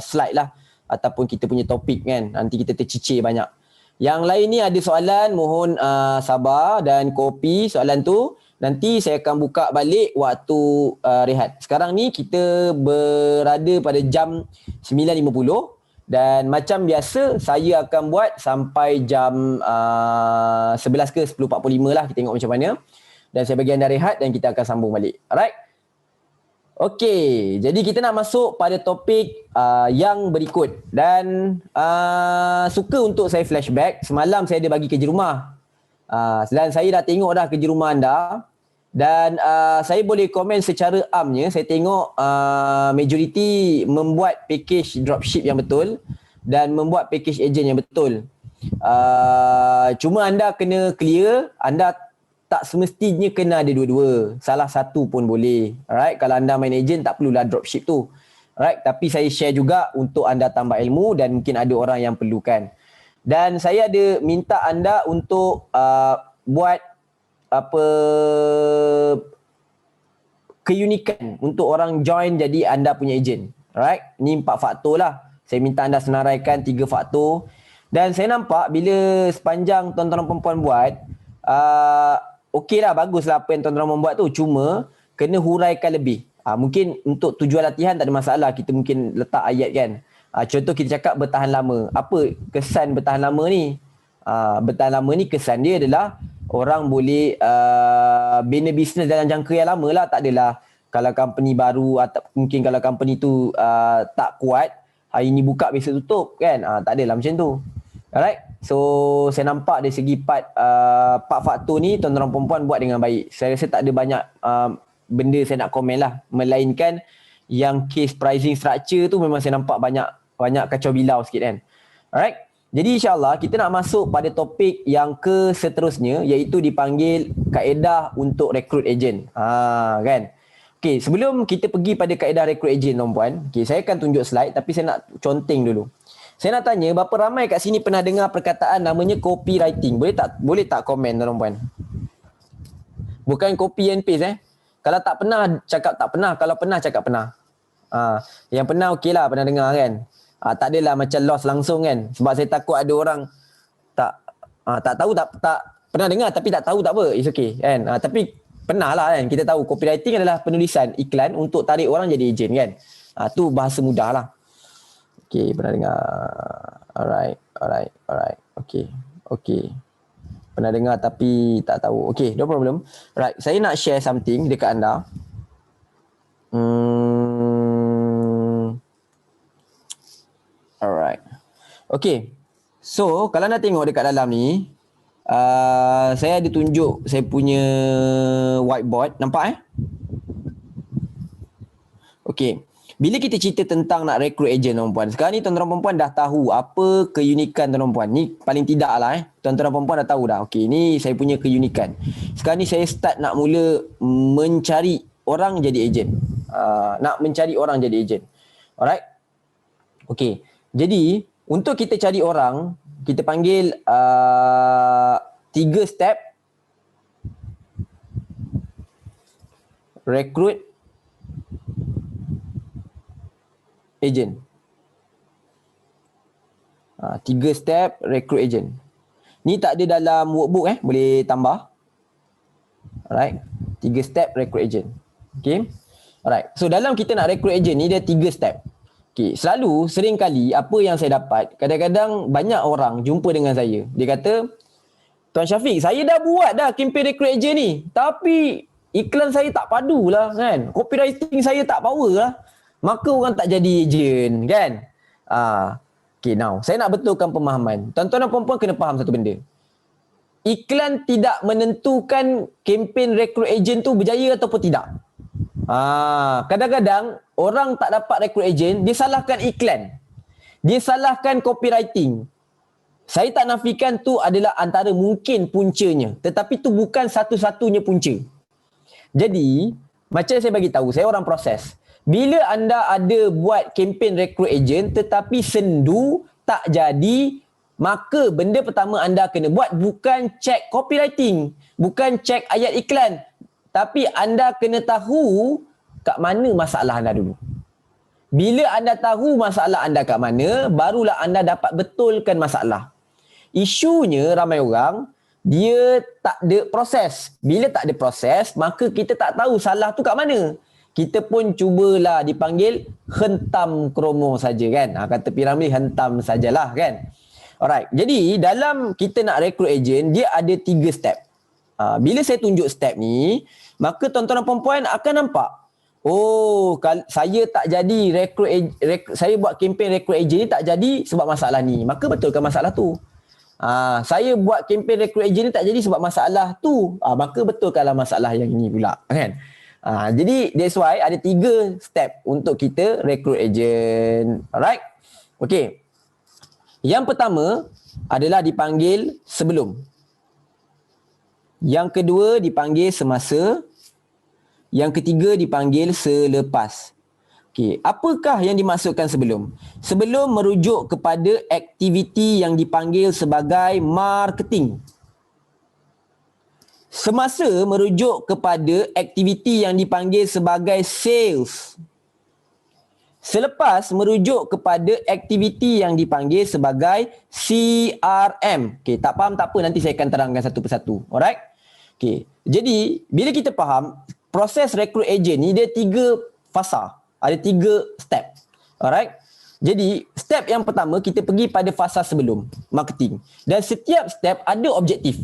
[SPEAKER 2] slide lah ataupun kita punya topik kan. Nanti kita tercicir banyak. Yang lain ni ada soalan, mohon sabar dan kopi soalan tu. Nanti saya akan buka balik waktu rehat. Sekarang ni kita berada pada jam 9.50 dan macam biasa saya akan buat sampai jam 11 ke 10.45 lah, kita tengok macam mana. Dan saya bagi anda rehat dan kita akan sambung balik. Alright? Okey, jadi kita nak masuk pada topik yang berikut. Dan suka untuk saya flashback, semalam saya ada bagi kerja rumah. Dan saya dah tengok dah kerja rumah anda. Dan saya boleh komen secara amnya, saya tengok majoriti membuat package dropship yang betul dan membuat package agent yang betul. Cuma anda kena clear, anda tak semestinya kena ada dua-dua. Salah satu pun boleh. Alright, kalau anda main agent tak perlulah dropship tu. Alright, tapi saya share juga untuk anda tambah ilmu dan mungkin ada orang yang perlukan. Dan saya ada minta anda untuk buat keunikan untuk orang join jadi anda punya ejen. Alright, ni 4 faktor lah. Saya minta anda senaraikan 3 faktor. Dan saya nampak bila sepanjang tuan-tuan perempuan buat, okey lah, bagus lah apa yang tuan-tuan membuat tu. Cuma kena huraikan lebih. Mungkin untuk tujuan latihan tak ada masalah, kita mungkin letak ayat kan. Contoh kita cakap bertahan lama. Apa kesan bertahan lama ni? Bertahan lama ni kesan dia adalah orang boleh bina bisnes dalam jangka yang lama lah. Tak adalah kalau company baru atau mungkin kalau company tu tak kuat, hari ni buka besok tutup kan. Tak adalah macam tu. Alright. So saya nampak dari segi part faktor ni tuan-tuan perempuan buat dengan baik. Saya rasa tak ada banyak benda saya nak komen lah. Melainkan yang case pricing structure tu memang saya nampak banyak kacau bilau sikit kan. Alright. Jadi insyaAllah kita nak masuk pada topik yang seterusnya, iaitu dipanggil kaedah untuk rekrut ejen. Kan? Okay, sebelum kita pergi pada kaedah rekrut ejen tuan-puan, okay, saya akan tunjuk slide tapi saya nak conteng dulu. Saya nak tanya, berapa ramai kat sini pernah dengar perkataan namanya copywriting? Boleh tak komen tuan-puan? Bukan copy and paste Kalau tak pernah, cakap tak pernah. Kalau pernah, cakap pernah. Yang pernah okey lah, pernah dengar kan. Tak adalah macam loss langsung kan. Sebab saya takut ada orang tak tahu, tak pernah dengar tapi tak tahu tak apa. It's okay kan. Tapi pernah lah kan. Kita tahu copywriting adalah penulisan iklan untuk tarik orang jadi ejen kan. Tu bahasa mudah lah. Okay, pernah dengar. Alright. Okay. Pernah dengar tapi tak tahu. Okay, no problem. Right, saya nak share something dekat anda. Alright. Okay. So, kalau anda tengok dekat dalam ni, saya ada tunjuk saya punya whiteboard. Nampak Okay. Bila kita cerita tentang nak rekrut ejen tuan-puan, sekarang ni tuan-tuan perempuan dah tahu apa keunikan tuan-tuan perempuan. Ni paling tidak lah tuan-tuan perempuan dah tahu dah. Okey, ni saya punya keunikan. Sekarang ni saya start nak mula mencari orang jadi ejen. Nak mencari orang jadi ejen. Alright? Okey. Jadi, untuk kita cari orang, kita panggil 3 step rekrut ejen. 3 step rekrut ejen. Ni tak ada dalam workbook boleh tambah. Alright. 3 step rekrut ejen. Okay. Alright. So dalam kita nak rekrut ejen ni dia 3 step. Okay. Selalu sering kali apa yang saya dapat, kadang-kadang banyak orang jumpa dengan saya. Dia kata, Tuan Syafiq, saya dah buat dah kempen rekrut ejen ni. Tapi iklan saya tak padu lah kan. Copywriting saya tak power lah. Maka orang tak jadi ejen kan. Okay, now saya nak betulkan pemahaman. Tuan-tuan dan puan-puan kena faham satu benda. Iklan tidak menentukan kempen rekrut ejen tu berjaya ataupun tidak. Kadang-kadang orang tak dapat rekrut ejen, dia salahkan iklan. Dia salahkan copywriting. Saya tak nafikan tu adalah antara mungkin puncanya, tetapi tu bukan satu-satunya punca. Jadi, macam saya bagi tahu, saya orang proses. Bila anda ada buat kempen rekrut ejen tetapi sendu tak jadi, maka benda pertama anda kena buat bukan cek copywriting, bukan cek ayat iklan, tapi anda kena tahu kat mana masalah anda dulu. Bila anda tahu masalah anda kat mana, barulah anda dapat betulkan masalah. Isunya ramai orang, dia tak ada proses. Bila tak ada proses, maka kita tak tahu salah tu kat mana. Kita pun cubalah dipanggil hentam kromo saja kan. Kata Piramli, hentam sajalah kan. Alright. Jadi dalam kita nak rekrut ejen, dia ada 3 step. Bila saya tunjuk step ni, maka tuan-tuan dan puan-puan akan nampak, oh, saya tak jadi saya buat kempen rekrut ejen ni tak jadi sebab masalah ni. Maka betulkan masalah tu. Saya buat kempen rekrut ejen ni tak jadi sebab masalah tu. Maka betulkanlah masalah yang ini pula kan. Jadi that's why ada 3 step untuk kita rekrut ejen. Alright? Okay. Yang pertama adalah dipanggil sebelum. Yang kedua dipanggil semasa. Yang ketiga dipanggil selepas. Okay. Apakah yang dimaksudkan sebelum? Sebelum merujuk kepada aktiviti yang dipanggil sebagai marketing. Semasa merujuk kepada aktiviti yang dipanggil sebagai sales. Selepas merujuk kepada aktiviti yang dipanggil sebagai CRM. Okey, tak faham tak apa, nanti saya akan terangkan satu persatu. Alright? Okey. Jadi, bila kita faham proses rekrut ejen ni dia 3 fasa. Ada 3 step. Alright? Jadi, step yang pertama kita pergi pada fasa sebelum marketing. Dan setiap step ada objektif.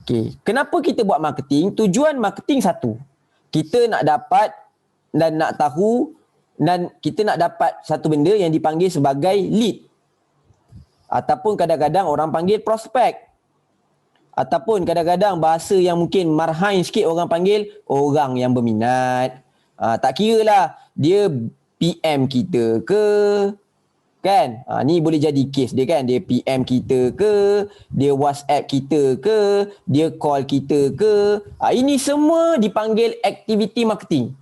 [SPEAKER 2] Okay. Kenapa kita buat marketing? Tujuan marketing satu. Kita nak dapat dan nak tahu dan kita nak dapat satu benda yang dipanggil sebagai lead. Ataupun kadang-kadang orang panggil prospek. Ataupun kadang-kadang bahasa yang mungkin marhain sikit orang panggil orang yang berminat. Tak kira lah dia PM kita ke, kan? Ni boleh jadi case dia kan. Dia PM kita ke, dia WhatsApp kita ke, dia call kita ke. Ini semua dipanggil activity marketing.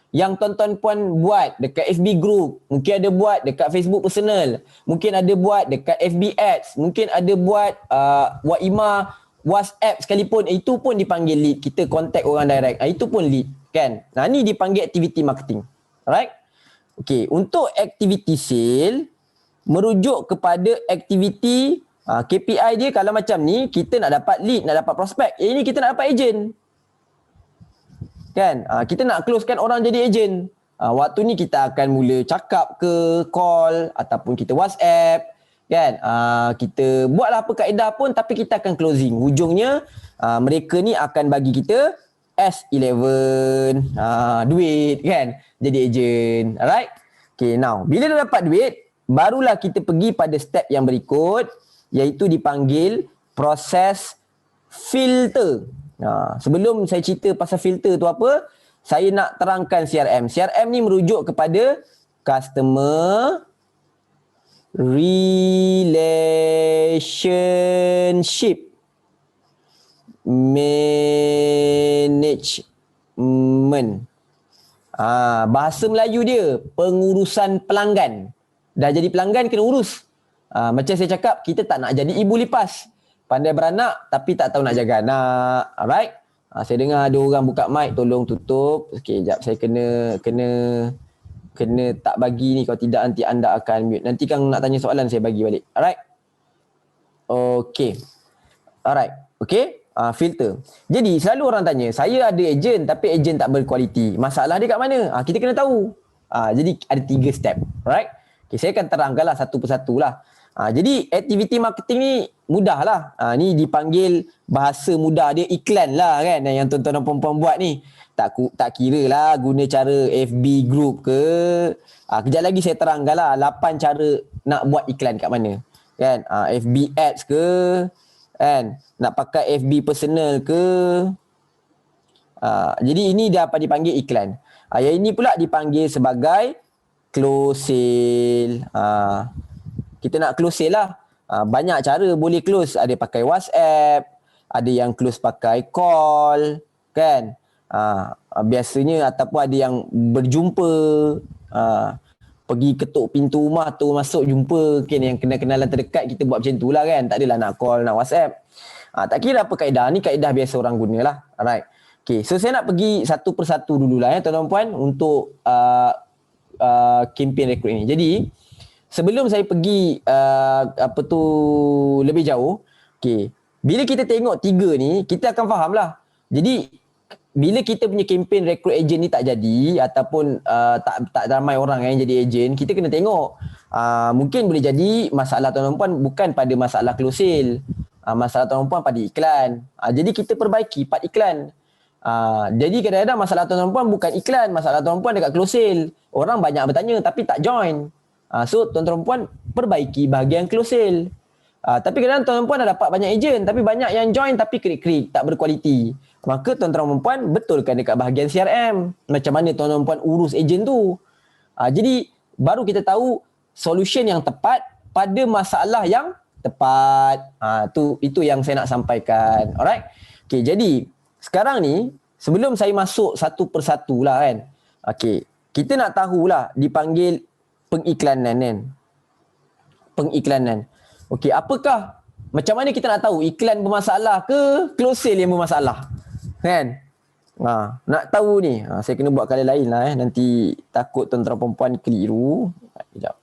[SPEAKER 2] Yang tuan-tuan puan buat dekat FB group, mungkin ada buat dekat Facebook personal, mungkin ada buat dekat FB ads, mungkin ada buat Waima WhatsApp sekalipun, itu pun dipanggil lead. Kita contact orang direct, itu pun lead kan. Ni dipanggil activity marketing. Alright? Okay, untuk activity sale merujuk kepada aktiviti KPI dia. Kalau macam ni kita nak dapat lead, nak dapat prospek. Ini kita nak dapat agent. Kan? Kita nak closekan orang jadi agent. Waktu ni kita akan mula cakap ke, call ataupun kita WhatsApp, kan? Kita buatlah apa kaedah pun tapi kita akan closing. Hujungnya mereka ni akan bagi kita S11 duit, kan? Jadi agent. Alright? Okay, now bila dah dapat duit, barulah kita pergi pada step yang berikut, iaitu dipanggil proses filter. Sebelum saya cerita pasal filter tu apa, saya nak terangkan CRM. CRM ni merujuk kepada Customer Relationship Management. Bahasa Melayu dia pengurusan pelanggan. Dah jadi pelanggan kena urus. Macam saya cakap, kita tak nak jadi ibu lipas. Pandai beranak tapi tak tahu nak jaga anak. Alright? Saya dengar ada orang buka mic, tolong tutup. Okey, jap saya kena tak bagi ni, kalau tidak nanti anda akan mute. Nanti kan nak tanya soalan saya bagi balik. Alright? Okey. Alright. Okey? Filter. Jadi selalu orang tanya, saya ada ejen tapi ejen tak berkualiti. Masalah dia kat mana? Kita kena tahu. Jadi ada 3 step. Alright? Okay, saya akan terangkanlah satu persatu lah. Jadi aktiviti marketing ni mudah lah. Ni dipanggil bahasa mudah dia iklan lah kan, yang tuan-tuan dan puan-puan buat ni. Tak kira lah guna cara FB group ke. Kejap lagi saya terangkan lah 8 cara nak buat iklan kat mana. Kan? FB ads ke, kan? Nak pakai FB personal ke. Jadi ini dia apa dipanggil iklan. Yang ini pula dipanggil sebagai close sale. Kita nak close sale lah. Banyak cara boleh close. Ada pakai WhatsApp, ada yang close pakai call, kan? Biasanya ataupun ada yang berjumpa, pergi ketuk pintu rumah tu, masuk jumpa, kan? Yang kenal-kenalan terdekat kita buat macam tu lah kan. Tak adalah nak call, nak WhatsApp. Tak kira apa kaedah. Ni kaedah biasa orang guna lah. Alright. Okay, so saya nak pergi satu persatu dululah tuan-tuan puan untuk kempen rekrut ini. Jadi sebelum saya pergi lebih jauh, okay, bila kita tengok 3 ni, kita akan faham lah. Jadi bila kita punya kempen rekrut ejen ni tak jadi ataupun tak ramai orang yang jadi ejen, kita kena tengok. Mungkin boleh jadi masalah tuan-tuan puan bukan pada masalah close sale. Masalah tuan-tuan puan pada iklan. Jadi kita perbaiki part iklan. Jadi kadang-kadang masalah tuan-tuan puan bukan iklan, masalah tuan-tuan puan dekat close sale. Orang banyak bertanya tapi tak join. So tuan-tuan puan perbaiki bahagian close sale. Tapi kadang-kadang tuan-tuan puan dah dapat banyak ejen tapi banyak yang join tapi krik-krik, tak berkualiti. Maka tuan-tuan puan betulkan dekat bahagian CRM. Macam mana tuan-tuan puan urus ejen tu. Jadi baru kita tahu solution yang tepat pada masalah yang tepat. Itu yang saya nak sampaikan. Alright. Okay, jadi sekarang ni sebelum saya masuk satu persatu lah kan. Okay, kita nak tahulah dipanggil pengiklanan kan. Pengiklanan. Okey, apakah, macam mana kita nak tahu iklan bermasalah ke close sale yang bermasalah? Kan? Nak tahu ni, saya kena buat kali lain lah nanti takut tuan-tuan perempuan keliru. Sekejap.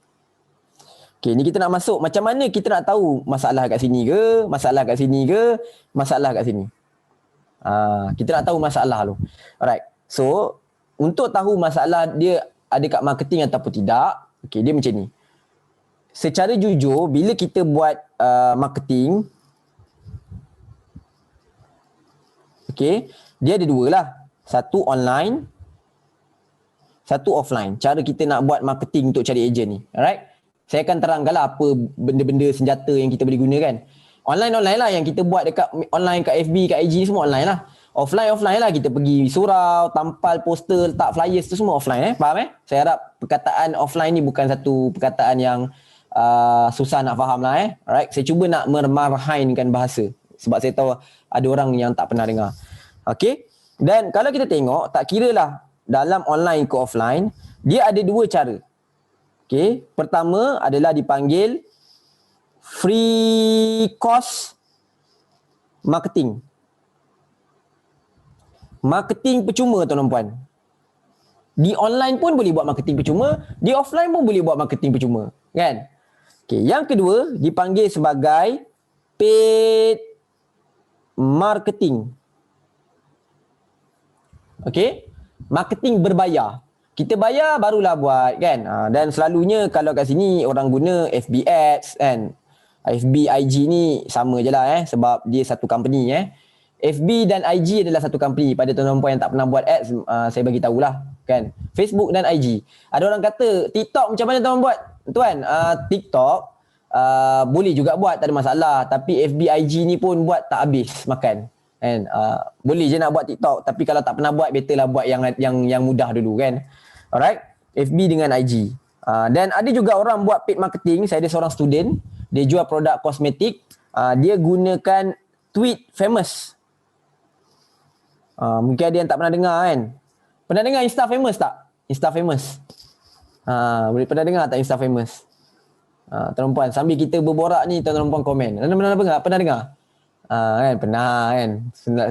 [SPEAKER 2] Okey, ni kita nak masuk, macam mana kita nak tahu masalah kat sini ke, masalah kat sini ke, masalah kat sini. Kita nak tahu masalah tu. Alright. So, untuk tahu masalah dia ada kat marketing ataupun tidak, okey, dia macam ni. Secara jujur, bila kita buat marketing, Okay. Dia ada dua lah. Satu online, satu offline. Cara kita nak buat marketing untuk cari ejen ni. Alright. Saya akan terangkanlah apa benda-benda senjata yang kita boleh gunakan. Online lah yang kita buat dekat online, kat FB, kat IG ni semua online lah. Offline lah kita pergi surau, tampal poster, letak flyers tu semua offline Faham Saya harap perkataan offline ni bukan satu perkataan yang susah nak faham lah Alright. Saya cuba nak memarhainkan bahasa sebab saya tahu ada orang yang tak pernah dengar. Okay. Dan kalau kita tengok, tak kira lah dalam online ke offline, dia ada dua cara. Okay. Pertama adalah dipanggil free course marketing. Marketing percuma tuan-tuan puan. Di online pun boleh buat marketing percuma, di offline pun boleh buat marketing percuma, kan? Okay. Yang kedua dipanggil sebagai paid marketing. Okay. Marketing berbayar. Kita bayar barulah buat, kan? Dan selalunya kalau kat sini orang guna FB Ads, kan? FB, IG ni sama je lah sebab dia satu company FB dan IG adalah satu company. Pada tuan-tuan puan yang tak pernah buat ads, saya bagi tahulah, kan? Facebook dan IG. Ada orang kata TikTok macam mana tuan buat? Tuan, TikTok boleh juga buat, tak ada masalah. Tapi FB, IG ni pun buat tak habis makan. Kan? Boleh je nak buat TikTok, tapi kalau tak pernah buat, better lah buat yang mudah dulu, kan? Alright, FB dengan IG. Dan ada juga orang buat paid marketing. Saya ada seorang student, dia jual produk kosmetik. Dia gunakan tweet famous. Mungkin ada yang tak pernah dengar, kan? Pernah dengar Insta famous tak? Insta famous. Boleh pernah dengar tak Insta famous? Tuan-tuan puan, sambil kita berborak ni, tuan-tuan puan komen. Pernah dengar? Kan? Pernah, kan?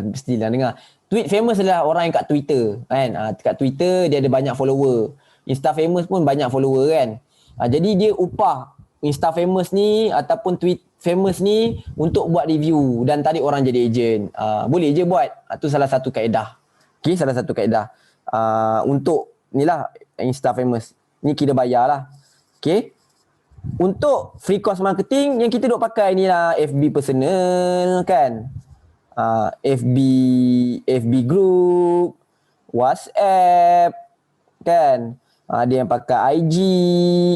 [SPEAKER 2] Mestilah dengar. Tweet famous adalah orang yang kat Twitter, kan? Kat Twitter dia ada banyak follower. Insta famous pun banyak follower, kan? Jadi dia upah Insta famous ni ataupun tweet famous ni untuk buat review dan tarik orang jadi ejen. Boleh je buat. Tu salah satu kaedah. Okay, salah satu kaedah. Untuk ni lah Insta famous. Ni kira bayar lah. Okay. Untuk free course marketing yang kita duk pakai ni lah FB personal, kan? FB group, WhatsApp, kan? Ada yang pakai IG,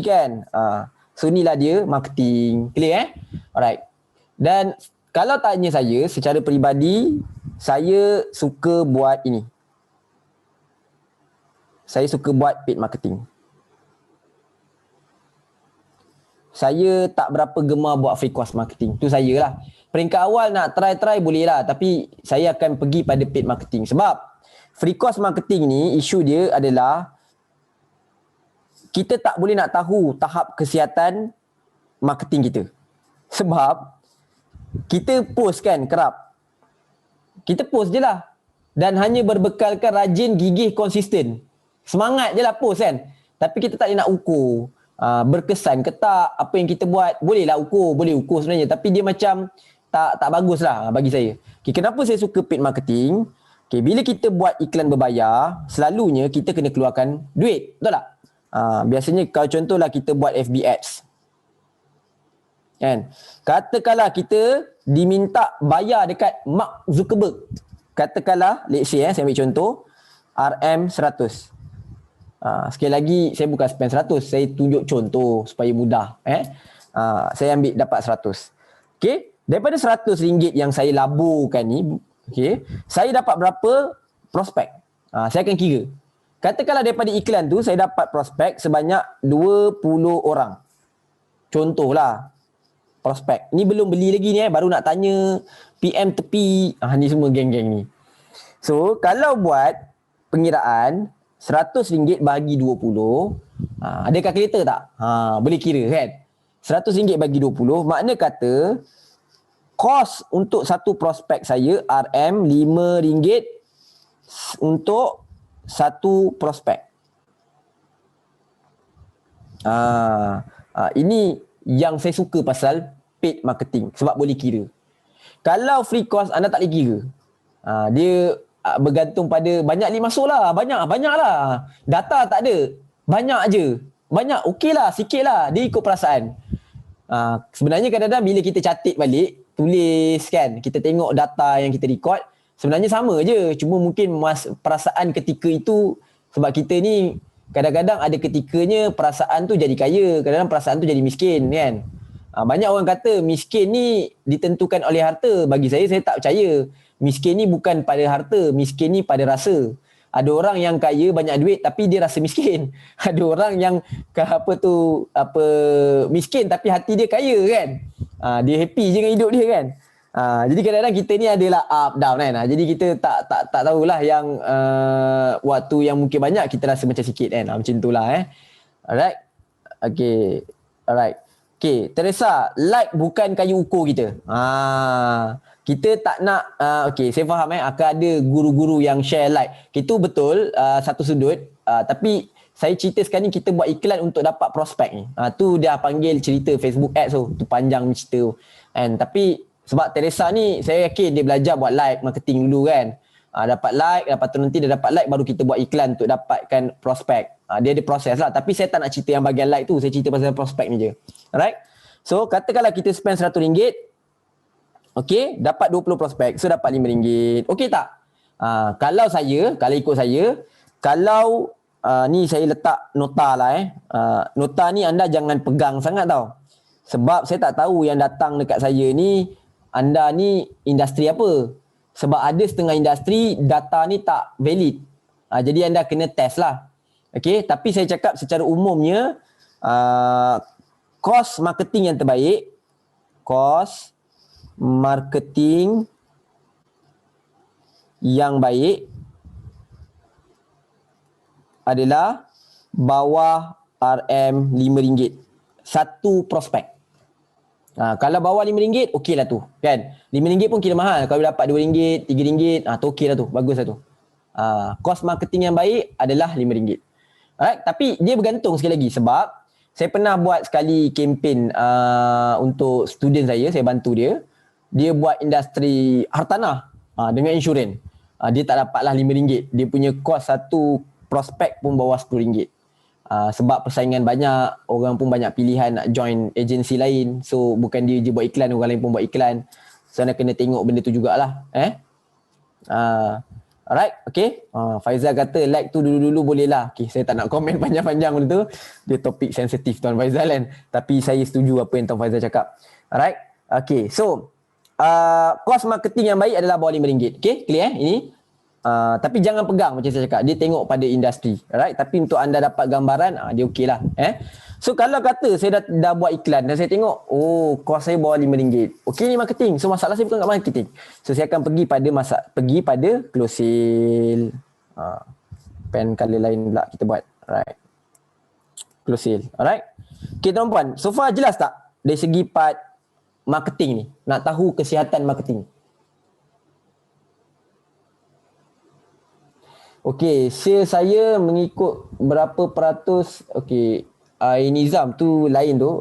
[SPEAKER 2] kan? So inilah dia marketing. Clear Alright. Dan kalau tanya saya secara peribadi, saya suka buat ini. Saya suka buat paid marketing. Saya tak berapa gemar buat free course marketing. Tu saya lah. Peringkat awal nak try boleh lah. Tapi saya akan pergi pada paid marketing. Sebab free course marketing ni, isu dia adalah kita tak boleh nak tahu tahap kesihatan marketing kita. Sebab kita post, kan, kerap. Kita post je lah. Dan hanya berbekalkan rajin, gigih, konsisten. Semangat je lah post, kan. Tapi kita tak boleh nak ukur. Berkesan ke tak apa yang kita buat. Boleh ukur sebenarnya. Tapi dia macam tak bagus lah bagi saya. Okay, kenapa saya suka paid marketing? Okay, bila kita buat iklan berbayar, selalunya kita kena keluarkan duit. Betul tak? Biasanya kalau contohlah kita buat FB Ads, kan? Katakanlah kita diminta bayar dekat Mark Zuckerberg. Katakanlah, let's say saya ambil contoh RM100. Sekali lagi saya bukan spend 100, saya tunjuk contoh supaya mudah. Saya ambil dapat 100. Okey, daripada RM100 yang saya laburkan ni, okey, saya dapat berapa prospek? Saya akan kira. Katakanlah daripada iklan tu saya dapat prospek sebanyak 20 orang. Contohlah prospek. Ni belum beli lagi ni, baru nak tanya PM tepi. Ni semua geng-geng ni. So kalau buat pengiraan RM100 bagi 20, ada kalkulator tak? Boleh kira, kan? RM100 bagi 20 makna kata kos untuk satu prospek saya RM5 untuk satu prospek. Ini yang saya suka pasal paid marketing, sebab boleh kira. Kalau free course anda tak boleh kira. Dia bergantung pada banyak lead masuk lah. Banyak lah. Data tak ada. Banyak je. Banyak okey lah, sikit lah. Dia ikut perasaan. Sebenarnya kadang-kadang bila kita catat balik, tulis, kan, kita tengok data yang kita record, Sebenarnya sama je, cuma mungkin perasaan ketika itu, sebab kita ni kadang-kadang ada ketikanya perasaan tu jadi kaya, kadang-kadang perasaan tu jadi miskin kan. Banyak orang kata miskin ni ditentukan oleh harta. Bagi saya tak percaya. Miskin ni bukan pada harta, miskin ni pada rasa. Ada orang yang kaya banyak duit tapi dia rasa miskin. Ada orang yang miskin tapi hati dia kaya kan. Dia happy je dengan hidup dia kan. Jadi kadang-kadang kita ni adalah up down kan. Jadi kita tak tahulah yang waktu yang mungkin banyak kita rasa macam sikit kan. Macam itulah Alright. Okay. Alright. Okay, Teresa, like bukan kayu ukur kita. Kita tak nak, okay, saya faham akan ada guru-guru yang share like. Itu betul, satu sudut. Tapi saya cerita sekarang ni kita buat iklan untuk dapat prospek ni. Tu dia panggil cerita Facebook ads tu. Tu panjang cerita tu. Tapi sebab Teresa ni, saya yakin dia belajar buat like marketing dulu kan. Dapat like, lepas tu nanti dia dapat like baru kita buat iklan untuk dapatkan prospek. Dia ada proses lah. Tapi saya tak nak cerita yang bahagian like tu. Saya cerita pasal prospek ni je. Alright. So katakanlah kita spend RM100. Okay. Dapat 20 prospek. So dapat RM5. Okay tak? Kalau ikut saya. Kalau ni saya letak nota lah nota ni anda jangan pegang sangat tau. Sebab saya tak tahu yang datang dekat saya ni, anda ni industri apa. Sebab ada setengah industri data ni tak valid. Jadi anda kena test lah. Okay, tapi saya cakap secara umumnya kos marketing yang terbaik, kos marketing yang baik adalah bawah RM5 satu prospek. Kalau bawah RM5 okey lah tu kan. RM5 pun kira mahal. Kalau dapat RM2, RM3 tu okey lah tu. Bagus lah tu. Kos marketing yang baik adalah RM5. Alright, tapi dia bergantung sekali lagi sebab saya pernah buat sekali kempen untuk student saya bantu dia. Dia buat industri hartanah dengan insurans. Dia tak dapatlah RM5. Dia punya kos satu prospek pun bawah RM10. Sebab persaingan banyak, orang pun banyak pilihan nak join agensi lain. So bukan dia je buat iklan, orang lain pun buat iklan. So anda kena tengok benda tu jugalah. Alright, okay. Faizal kata like tu dulu-dulu boleh lah. Okay, saya tak nak komen panjang-panjang benda tu. Dia topik sensitif Tuan Faizal kan. Tapi saya setuju apa yang Tuan Faizal cakap. Alright, okay. So, kos marketing yang baik adalah bawah RM5. Okay, clear ini? Tapi jangan pegang macam saya cakap. Dia tengok pada industri. Alright, tapi untuk anda dapat gambaran, dia okey lah. So kalau kata saya dah buat iklan dan saya tengok, kos saya bawah RM5. Okey ni marketing. So masalah saya bukan kat marketing. So saya akan pergi pada close sale. Pen color lain pula kita buat. Alright. Close sale. Alright. Okay tuan-puan, so far jelas tak dari segi part marketing ni? Nak tahu kesihatan marketing. Okey, sale saya mengikut berapa peratus. Okey, Nizam tu lain tu.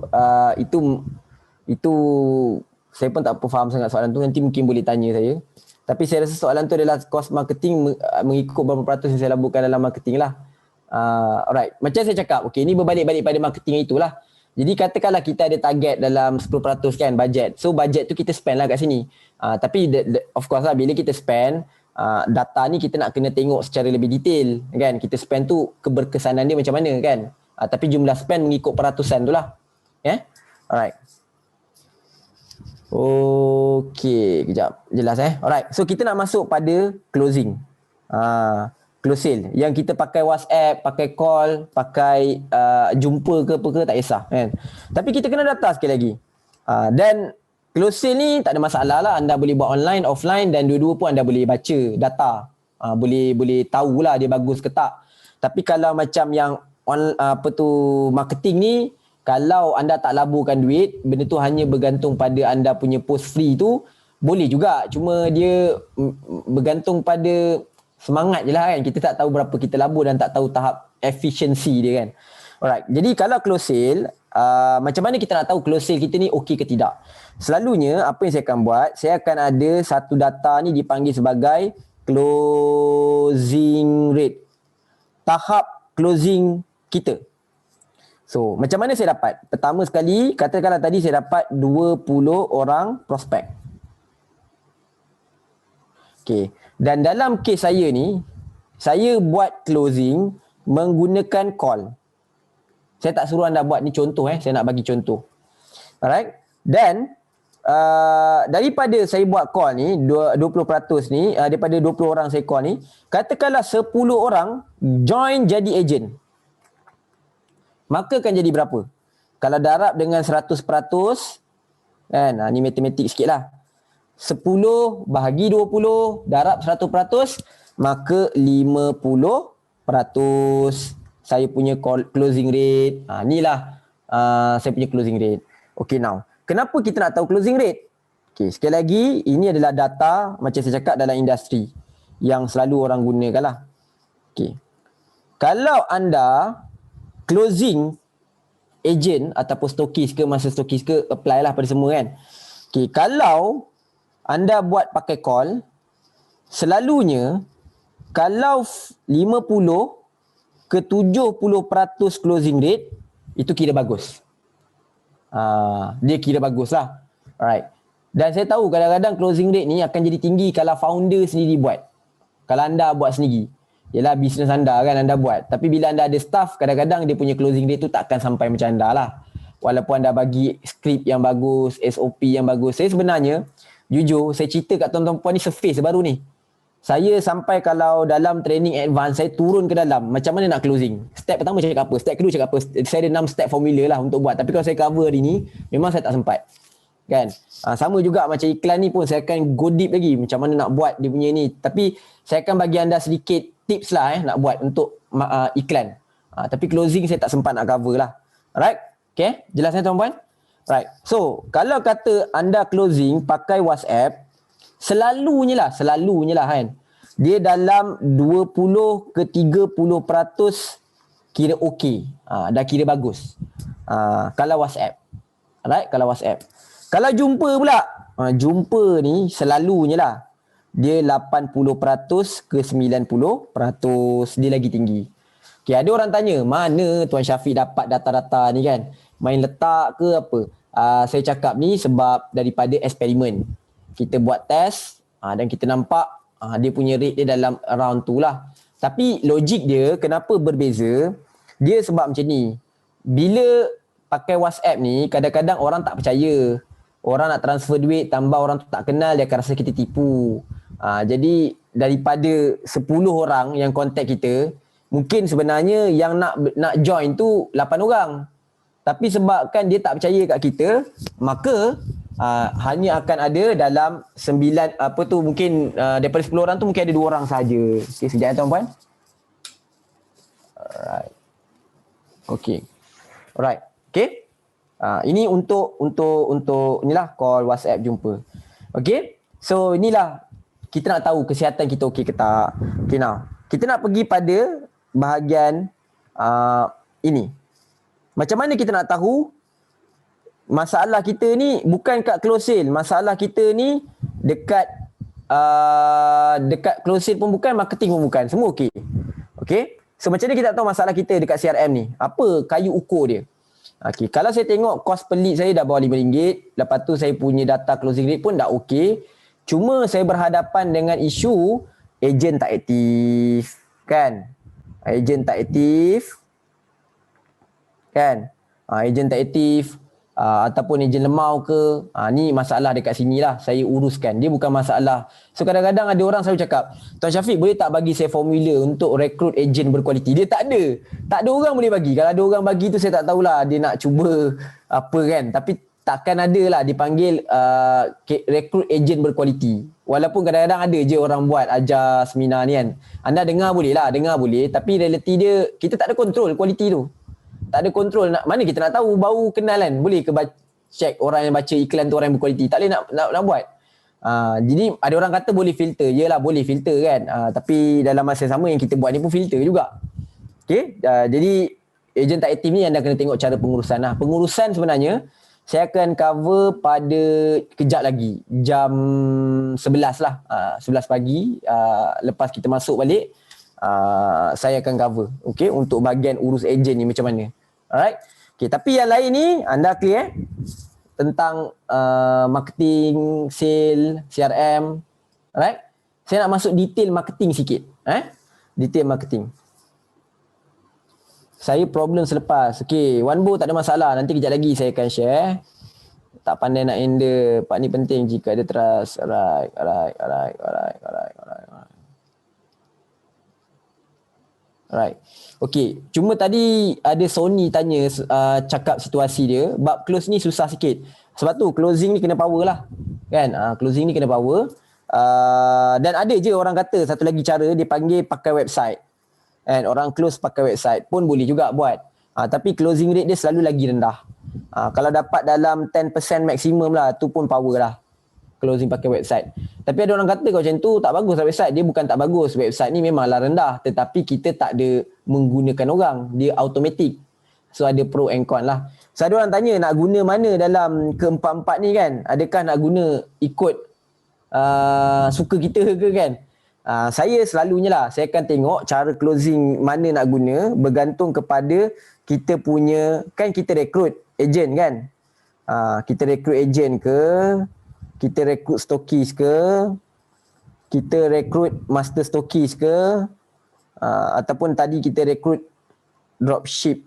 [SPEAKER 2] Itu saya pun tak faham sangat soalan tu. Nanti mungkin boleh tanya saya. Tapi saya rasa soalan tu adalah kos marketing mengikut berapa peratus yang saya laburkan dalam marketing lah. Alright, macam saya cakap, okey, ini berbalik-balik pada marketing itulah. Jadi katakanlah kita ada target dalam 10% kan budget. So budget tu kita spend lah kat sini. Tapi of course lah bila kita spend, data ni kita nak kena tengok secara lebih detail kan. Kita spend tu keberkesanan dia macam mana kan. Tapi jumlah spend mengikut peratusan tu lah. Alright. Okay, kejap. Jelas Alright. So kita nak masuk pada closing. Close sale. Yang kita pakai WhatsApp, pakai call, pakai jumpa ke apa ke tak kisah kan. Tapi kita kena data sekali lagi. Dan close sale ni tak ada masalah lah. Anda boleh buat online, offline dan dua-dua pun anda boleh baca data. Boleh tahulah dia bagus ke tak. Tapi kalau macam yang marketing ni, kalau anda tak laburkan duit, benda tu hanya bergantung pada anda punya post free tu, boleh juga. Cuma dia bergantung pada semangat je lah kan. Kita tak tahu berapa kita labur dan tak tahu tahap efisiensi dia kan. Alright. Jadi kalau close sale, macam mana kita nak tahu close sale kita ni okey ke tidak? Selalunya apa yang saya akan buat, saya akan ada satu data ni dipanggil sebagai closing rate. Tahap closing kita. So, macam mana saya dapat? Pertama sekali, katakanlah tadi saya dapat 20 orang prospek. Okay. Dan dalam kes saya ni, saya buat closing menggunakan call. Saya tak suruh anda buat ni contoh saya nak bagi contoh. Alright. Dan daripada saya buat call ni 20% ni, daripada 20 orang saya call ni, katakanlah 10 orang join jadi agent. Maka akan jadi berapa? Kalau darab dengan 100%, kan, ni matematik sikit lah. 10 bahagi 20 darab 100%, maka 50% saya punya closing rate. Inilah saya punya closing rate. Okay, now kenapa kita nak tahu closing rate? Okay, sekali lagi, ini adalah data macam saya cakap dalam industri yang selalu orang gunakan lah. Okay. Kalau anda closing agent ataupun stokis ke, masa stokis ke, apply lah pada semua kan. Okay, kalau anda buat pakai call, selalunya kalau 50 ke 70% closing rate, itu kira bagus. Dia kira bagus lah. Alright. Dan saya tahu kadang-kadang closing rate ni akan jadi tinggi kalau founder sendiri buat. Kalau anda buat sendiri. Yelah, bisnes anda kan anda buat. Tapi bila anda ada staff, kadang-kadang dia punya closing rate tu takkan sampai macam anda lah. Walaupun anda bagi skrip yang bagus, SOP yang bagus. Saya sebenarnya, jujur, saya cerita kat tuan-tuan puan ni surface baru ni. Saya sampai kalau dalam training advance, saya turun ke dalam macam mana nak closing. Step pertama cakap apa, step kedua cakap apa. Saya ada 6 step formula lah untuk buat. Tapi kalau saya cover hari ni, memang saya tak sempat. Kan? Sama juga macam iklan ni pun, saya akan go deep lagi macam mana nak buat dia punya ni. Tapi saya akan bagi anda sedikit tips lah nak buat untuk iklan. Tapi closing saya tak sempat nak cover lah. Alright? Okay? Jelas tuan-puan? Right. So, kalau kata anda closing pakai WhatsApp, selalunya lah kan, dia dalam 20 ke 30% kira okey. Dah kira bagus. Kalau WhatsApp. Alright, kalau WhatsApp. Kalau jumpa pula, jumpa ni selalunya lah, dia 80% ke 90%, dia lagi tinggi. Okay, ada orang tanya, mana Tuan Syafiq dapat data-data ni kan? Main letak ke apa? Saya cakap ni sebab daripada eksperimen. Kita buat test dan kita nampak dia punya rate dia dalam around tu lah. Tapi logik dia kenapa berbeza, dia sebab macam ni. Bila pakai WhatsApp ni, kadang-kadang orang tak percaya. Orang nak transfer duit, tambah orang tu tak kenal, dia akan rasa kita tipu. Jadi daripada 10 orang yang contact kita, mungkin sebenarnya yang nak join tu 8 orang. Tapi sebabkan dia tak percaya kat kita, maka hanya akan ada dalam 9 mungkin daripada 10 orang tu mungkin ada 2 orang saja. Okey, sekejap tuan-puan. Alright. Okey. Alright. Okey. Ini untuk inilah call WhatsApp jumpa. Okey. So inilah kita nak tahu kesihatan kita okey ke tak. Okey, now kita nak pergi pada bahagian ini. Macam mana kita nak tahu masalah kita ni bukan kat close sale. Masalah kita ni dekat close sale pun bukan, marketing pun bukan. Semua okey. Okey. So macam mana kita tahu masalah kita dekat CRM ni? Apa kayu ukur dia? Okey, kalau saya tengok kos per lead saya dah bawah RM5, lepas tu saya punya data closing rate pun dah okey. Cuma saya berhadapan dengan isu ejen tak aktif, kan? Ejen tak aktif. Kan? Ejen tak aktif ataupun ejen lemau ke. Ni masalah dekat sini lah. Saya uruskan. Dia bukan masalah. So kadang-kadang ada orang selalu cakap, Tuan Syafiq boleh tak bagi saya formula untuk rekrut ejen berkualiti? Dia tak ada. Tak ada orang boleh bagi. Kalau ada orang bagi tu saya tak tahulah dia nak cuba apa kan. Tapi takkan ada lah dipanggil rekrut ejen berkualiti. Walaupun kadang-kadang ada je orang buat ajar seminar ni kan. Anda dengar boleh lah. Dengar boleh. Tapi realiti dia, kita tak ada kontrol kualiti tu. Tak ada kontrol. Mana kita nak tahu, baru kenal kan. Boleh ke check orang yang baca iklan tu orang yang berkualiti? Tak boleh nak buat. Jadi ada orang kata boleh filter. Yelah boleh filter kan. Tapi dalam masa sama yang kita buat ni pun filter juga. Okay. Jadi ejen tak aktif ni anda kena tengok cara pengurusan lah. Pengurusan sebenarnya saya akan cover pada kejap lagi. Jam 11 lah. 11 pagi. Lepas kita masuk balik. Saya akan cover. Okay. Untuk bahagian urus ejen ni macam mana. Alright. Okay. Tapi yang lain ni anda clear tentang marketing, sale, CRM. Alright. Saya nak masuk detail marketing sikit. Detail marketing. Saya problem selepas. Okay, Wanbo tak ada masalah. Nanti kejap lagi saya akan share. Tak pandai nak handle. Part ni penting jika ada trust. Alright. Okay, cuma tadi ada Sony tanya cakap situasi dia. Bab close ni susah sikit. Sebab tu closing ni kena power lah. Kan? Closing ni kena power. Dan ada je orang kata satu lagi cara dia panggil pakai website. And orang close pakai website pun boleh juga buat. Tapi closing rate dia selalu lagi rendah. Kalau dapat dalam 10% maksimum lah, tu pun power lah. Closing pakai website. Tapi ada orang kata kalau macam tu tak bagus lah website. Dia bukan tak bagus. Website ni memanglah rendah. Tetapi kita tak ada menggunakan orang. Dia automatic. So ada pro and con lah. So ada orang tanya nak guna mana dalam keempat-empat ni kan. Adakah nak guna ikut suka kita ke kan. Saya selalunya lah, saya akan tengok cara closing mana nak guna bergantung kepada kita punya, kan kita rekrut ejen kan. Kita rekrut ejen ke, kita rekrut stokis ke, kita rekrut master stokis ke, ataupun tadi kita rekrut dropship.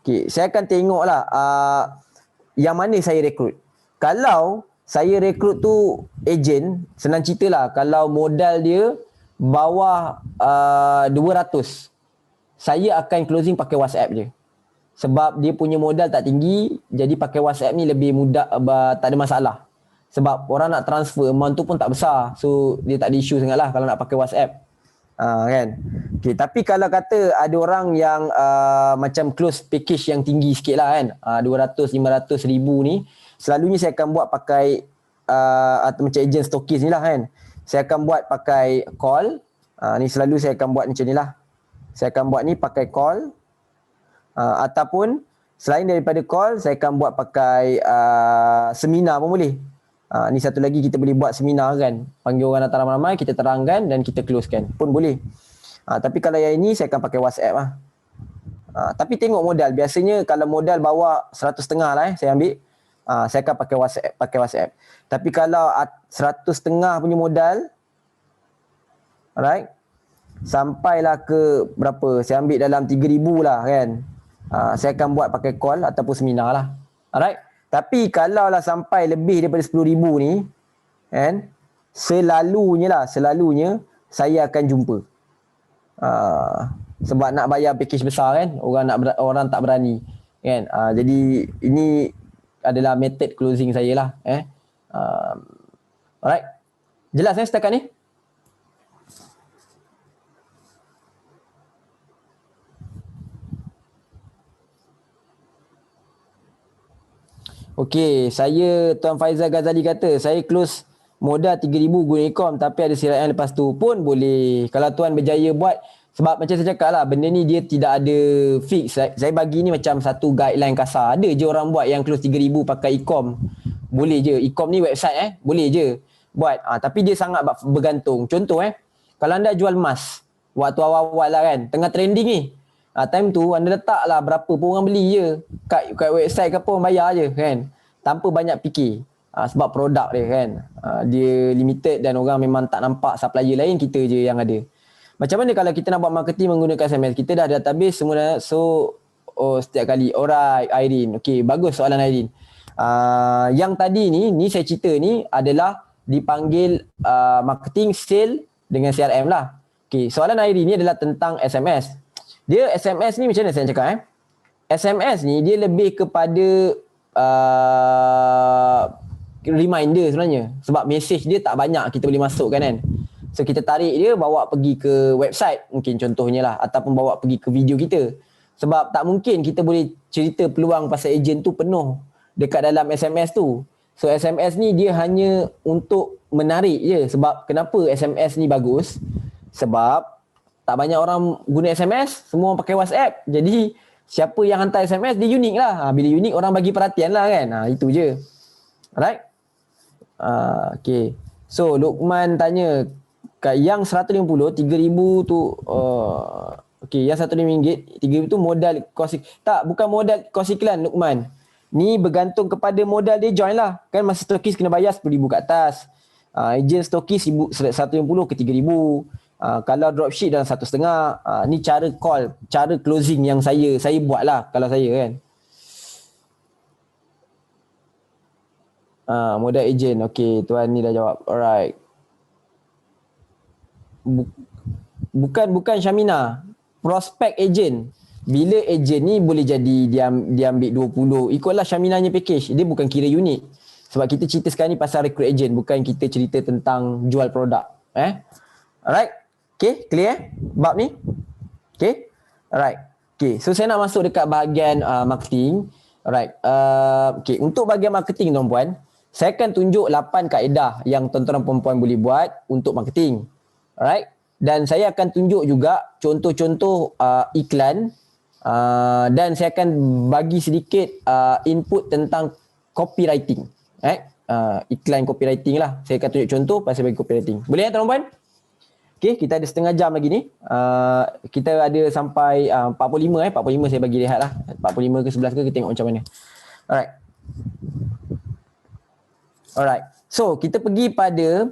[SPEAKER 2] Okay, saya akan tengok lah yang mana saya rekrut. Kalau saya rekrut tu ejen, senang cerita lah, kalau modal dia bawah 200, saya akan closing pakai WhatsApp je. Sebab dia punya modal tak tinggi, jadi pakai WhatsApp ni lebih mudah, tak ada masalah. Sebab orang nak transfer, amount tu pun tak besar. So dia tak ada isu sangat lah kalau nak pakai WhatsApp. Kan? Okay, tapi kalau kata ada orang yang macam close package yang tinggi sikit lah kan, 200, 500, 1000 ni, selalunya saya akan buat pakai atau macam agent stokis ni lah kan. Saya akan buat pakai call. Ni selalu saya akan buat macam ni lah. Saya akan buat ni pakai call. Ataupun selain daripada call, saya akan buat pakai seminar pun boleh. Ni satu lagi kita boleh buat seminar kan. Panggil orang datang ramai-ramai, kita terangkan dan kita closekan pun boleh. Tapi kalau yang ini saya akan pakai WhatsApp lah. Tapi tengok modal. Biasanya kalau modal bawah 100 setengah lah saya ambil. Saya akan pakai WhatsApp. Tapi kalau 100 setengah punya modal, alright, sampailah ke berapa, saya ambil dalam 3,000 lah kan, saya akan buat pakai call ataupun seminar lah. Alright. Tapi kalau lah sampai lebih daripada 10,000 ni kan, selalunya saya akan jumpa. Sebab nak bayar package besar kan, orang tak berani kan. Jadi ini adalah method closing saya lah. Alright. Jelas setakat ni? Okey, Tuan Faizal Ghazali kata, saya close modal 3,000 guna e-com tapi ada siraian lepas tu pun boleh. Kalau tuan berjaya buat, sebab macam saya cakap lah, benda ni dia tidak ada fix. Saya bagi ni macam satu guideline kasar. Ada je orang buat yang close 3,000 pakai e-com. Boleh je. E-com ni website boleh je buat. Tapi dia sangat bergantung. Contoh kalau anda jual emas waktu awal-awal lah kan, tengah trending ni, time tu anda letak lah berapa pun orang beli je. Kat website ke apa orang bayar je kan, tanpa banyak fikir. Sebab produk dia kan, dia limited dan orang memang tak nampak supplier lain, kita je yang ada. Macam mana kalau kita nak buat marketing menggunakan SMS? Kita dah database semua dah. So setiap kali. Alright Irene. Okay, bagus soalan Irene. Yang tadi ni saya cerita ni adalah dipanggil marketing sale dengan CRM lah. Okay, soalan Irene ni adalah tentang SMS. Dia SMS ni macam mana saya cakap SMS ni dia lebih kepada reminder sebenarnya. Sebab message dia tak banyak kita boleh masukkan kan. So kita tarik dia, bawa pergi ke website mungkin contohnya lah, ataupun bawa pergi ke video kita. Sebab tak mungkin kita boleh cerita peluang pasal ejen tu penuh dekat dalam SMS tu. So SMS ni dia hanya untuk menarik je. Sebab kenapa SMS ni bagus? Sebab tak banyak orang guna SMS, semua orang pakai WhatsApp. Jadi siapa yang hantar SMS dia unik lah. Bila unik orang bagi perhatian lah kan. Itu je. Alright. Okay. So Luqman tanya, yang 150, 3,000 tu okey, yang RM150, 3,000 tu modal kos. Tak, bukan modal kos iklan Luqman. Ni bergantung kepada modal dia join lah. Kan masa stokis kena bayar RM10,000 kat atas. Agent stokis 150 ke 3,000. Kalau dropship dalam 1,5. Ni cara call, cara closing yang saya buat lah kalau saya kan. Modal agent. Okey, tuan ni dah jawab. Alright. Bukan Syamina. Prospect agent. Bila agent ni boleh jadi dia ambil 20. Ikutlah Syaminanya package. Dia bukan kira unit. Sebab kita cerita sekarang ni pasal recruit agent. Bukan kita cerita tentang jual produk. Alright. Okay, clear bab ni? Okay. Alright. Okay, so saya nak masuk dekat bahagian marketing. Alright. Okay, untuk bahagian marketing tuan-puan, saya akan tunjuk 8 kaedah yang tuan-tuan dan puan-puan boleh buat untuk marketing. Alright. Dan saya akan tunjuk juga contoh-contoh iklan dan saya akan bagi sedikit input tentang copywriting. Iklan copywriting lah. Saya akan tunjuk contoh pasal bagi copywriting. Boleh ya tuan-tuan? Okay, kita ada setengah jam lagi ni. Kita ada sampai 45 45 saya bagi rehat lah. 45 ke 11 ke kita tengok macam mana. Alright. So, kita pergi pada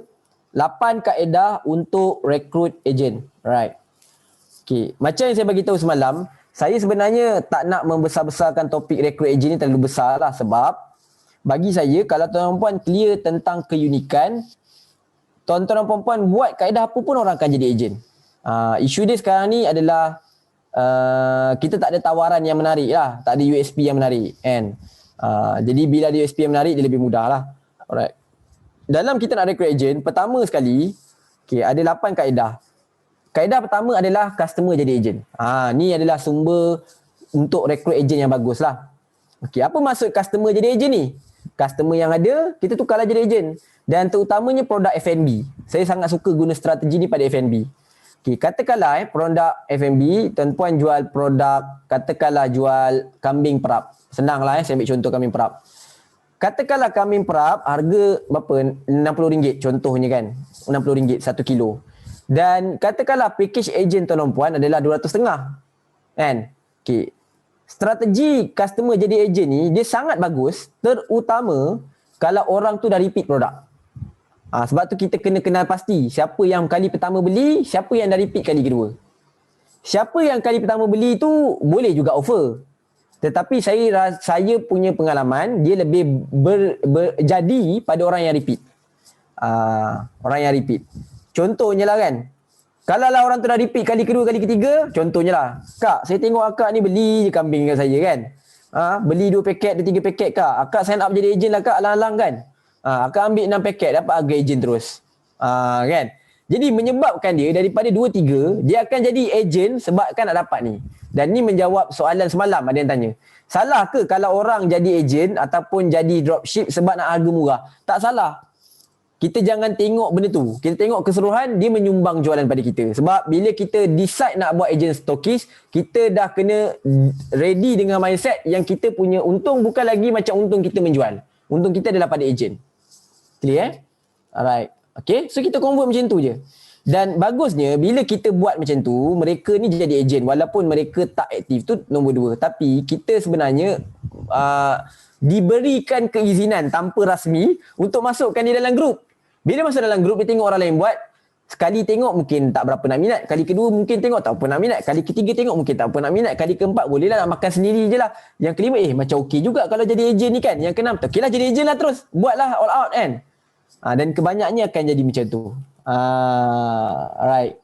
[SPEAKER 2] 8 kaedah untuk recruit agent. Alright. Okay. Macam yang saya bagi tahu semalam, saya sebenarnya tak nak membesar-besarkan topik recruit agent ni terlalu besar lah sebab bagi saya kalau tuan-tuan puan clear tentang keunikan, tuan-tuan dan puan-puan buat kaedah apa pun orang akan jadi agent. Isu dia sekarang ni adalah kita tak ada tawaran yang menarik lah. Tak ada USP yang menarik kan. Jadi bila ada USP yang menarik dia lebih mudah lah. Alright. Dalam kita nak recruit agent, pertama sekali, okay, ada 8 kaedah. Kaedah pertama adalah customer jadi agent. Ni adalah sumber untuk recruit agent yang bagus lah. Okay, apa maksud customer jadi agent ni? Customer yang ada, kita tukarlah jadi agent. Dan terutamanya produk F&B. Saya sangat suka guna strategi ni pada F&B. Okay, katakanlah produk F&B, tuan-puan jual produk, katakanlah jual kambing perap. Senanglah saya ambil contoh kambing perap. Katakanlah kambing perap harga berapa? RM60 contohnya kan. RM60 1 kilo. Dan katakanlah package agent tuan puan adalah RM200.5 kan. Okey. Strategi customer jadi agent ni dia sangat bagus terutama kalau orang tu dah repeat produk. Sebab tu kita kena kenal pasti siapa yang kali pertama beli, siapa yang dah repeat kali kedua. Siapa yang kali pertama beli tu boleh juga offer. Tetapi saya punya pengalaman dia lebih jadi pada orang yang repeat. Orang yang repeat. Contohnya lah kan. Kalau lah orang tu dah repeat kali kedua, kali ketiga, contohnya lah. Kak, saya tengok akak ni beli je kambing dengan saya kan. Beli 2 paket, 3 paket kak. Akak sign up jadi ejen lah kak, alang-alang kan. Akak ambil 6 paket, dapat harga ejen terus. Kan. Jadi menyebabkan dia daripada 2-3, dia akan jadi ejen sebabkan nak dapat ni. Dan ni menjawab soalan semalam ada yang tanya. Salah ke kalau orang jadi ejen ataupun jadi dropship sebab nak harga murah? Tak salah. Kita jangan tengok benda tu. Kita tengok keseluruhan dia menyumbang jualan pada kita. Sebab bila kita decide nak buat ejen stokis, kita dah kena ready dengan mindset yang kita punya untung bukan lagi macam untung kita menjual. Untung kita adalah pada ejen. Clear Alright. Okay. So kita convert macam tu je. Dan bagusnya bila kita buat macam tu, mereka ni jadi ejen walaupun mereka tak aktif, tu nombor 2. Tapi kita sebenarnya diberikan keizinan tanpa rasmi untuk masukkan dia dalam grup. Bila masuk dalam grup, dia tengok orang lain buat, sekali tengok mungkin tak berapa nak minat, kali kedua mungkin tengok tak apa nak minat, kali ketiga tengok mungkin tak apa nak minat, kali keempat bolehlah nak makan sendiri je lah. Yang kelima macam okey juga kalau jadi ejen ni kan. Yang keenam okey lah jadi ejen lah terus, buatlah all out kan. Dan kebanyakannya akan jadi macam tu. Alright.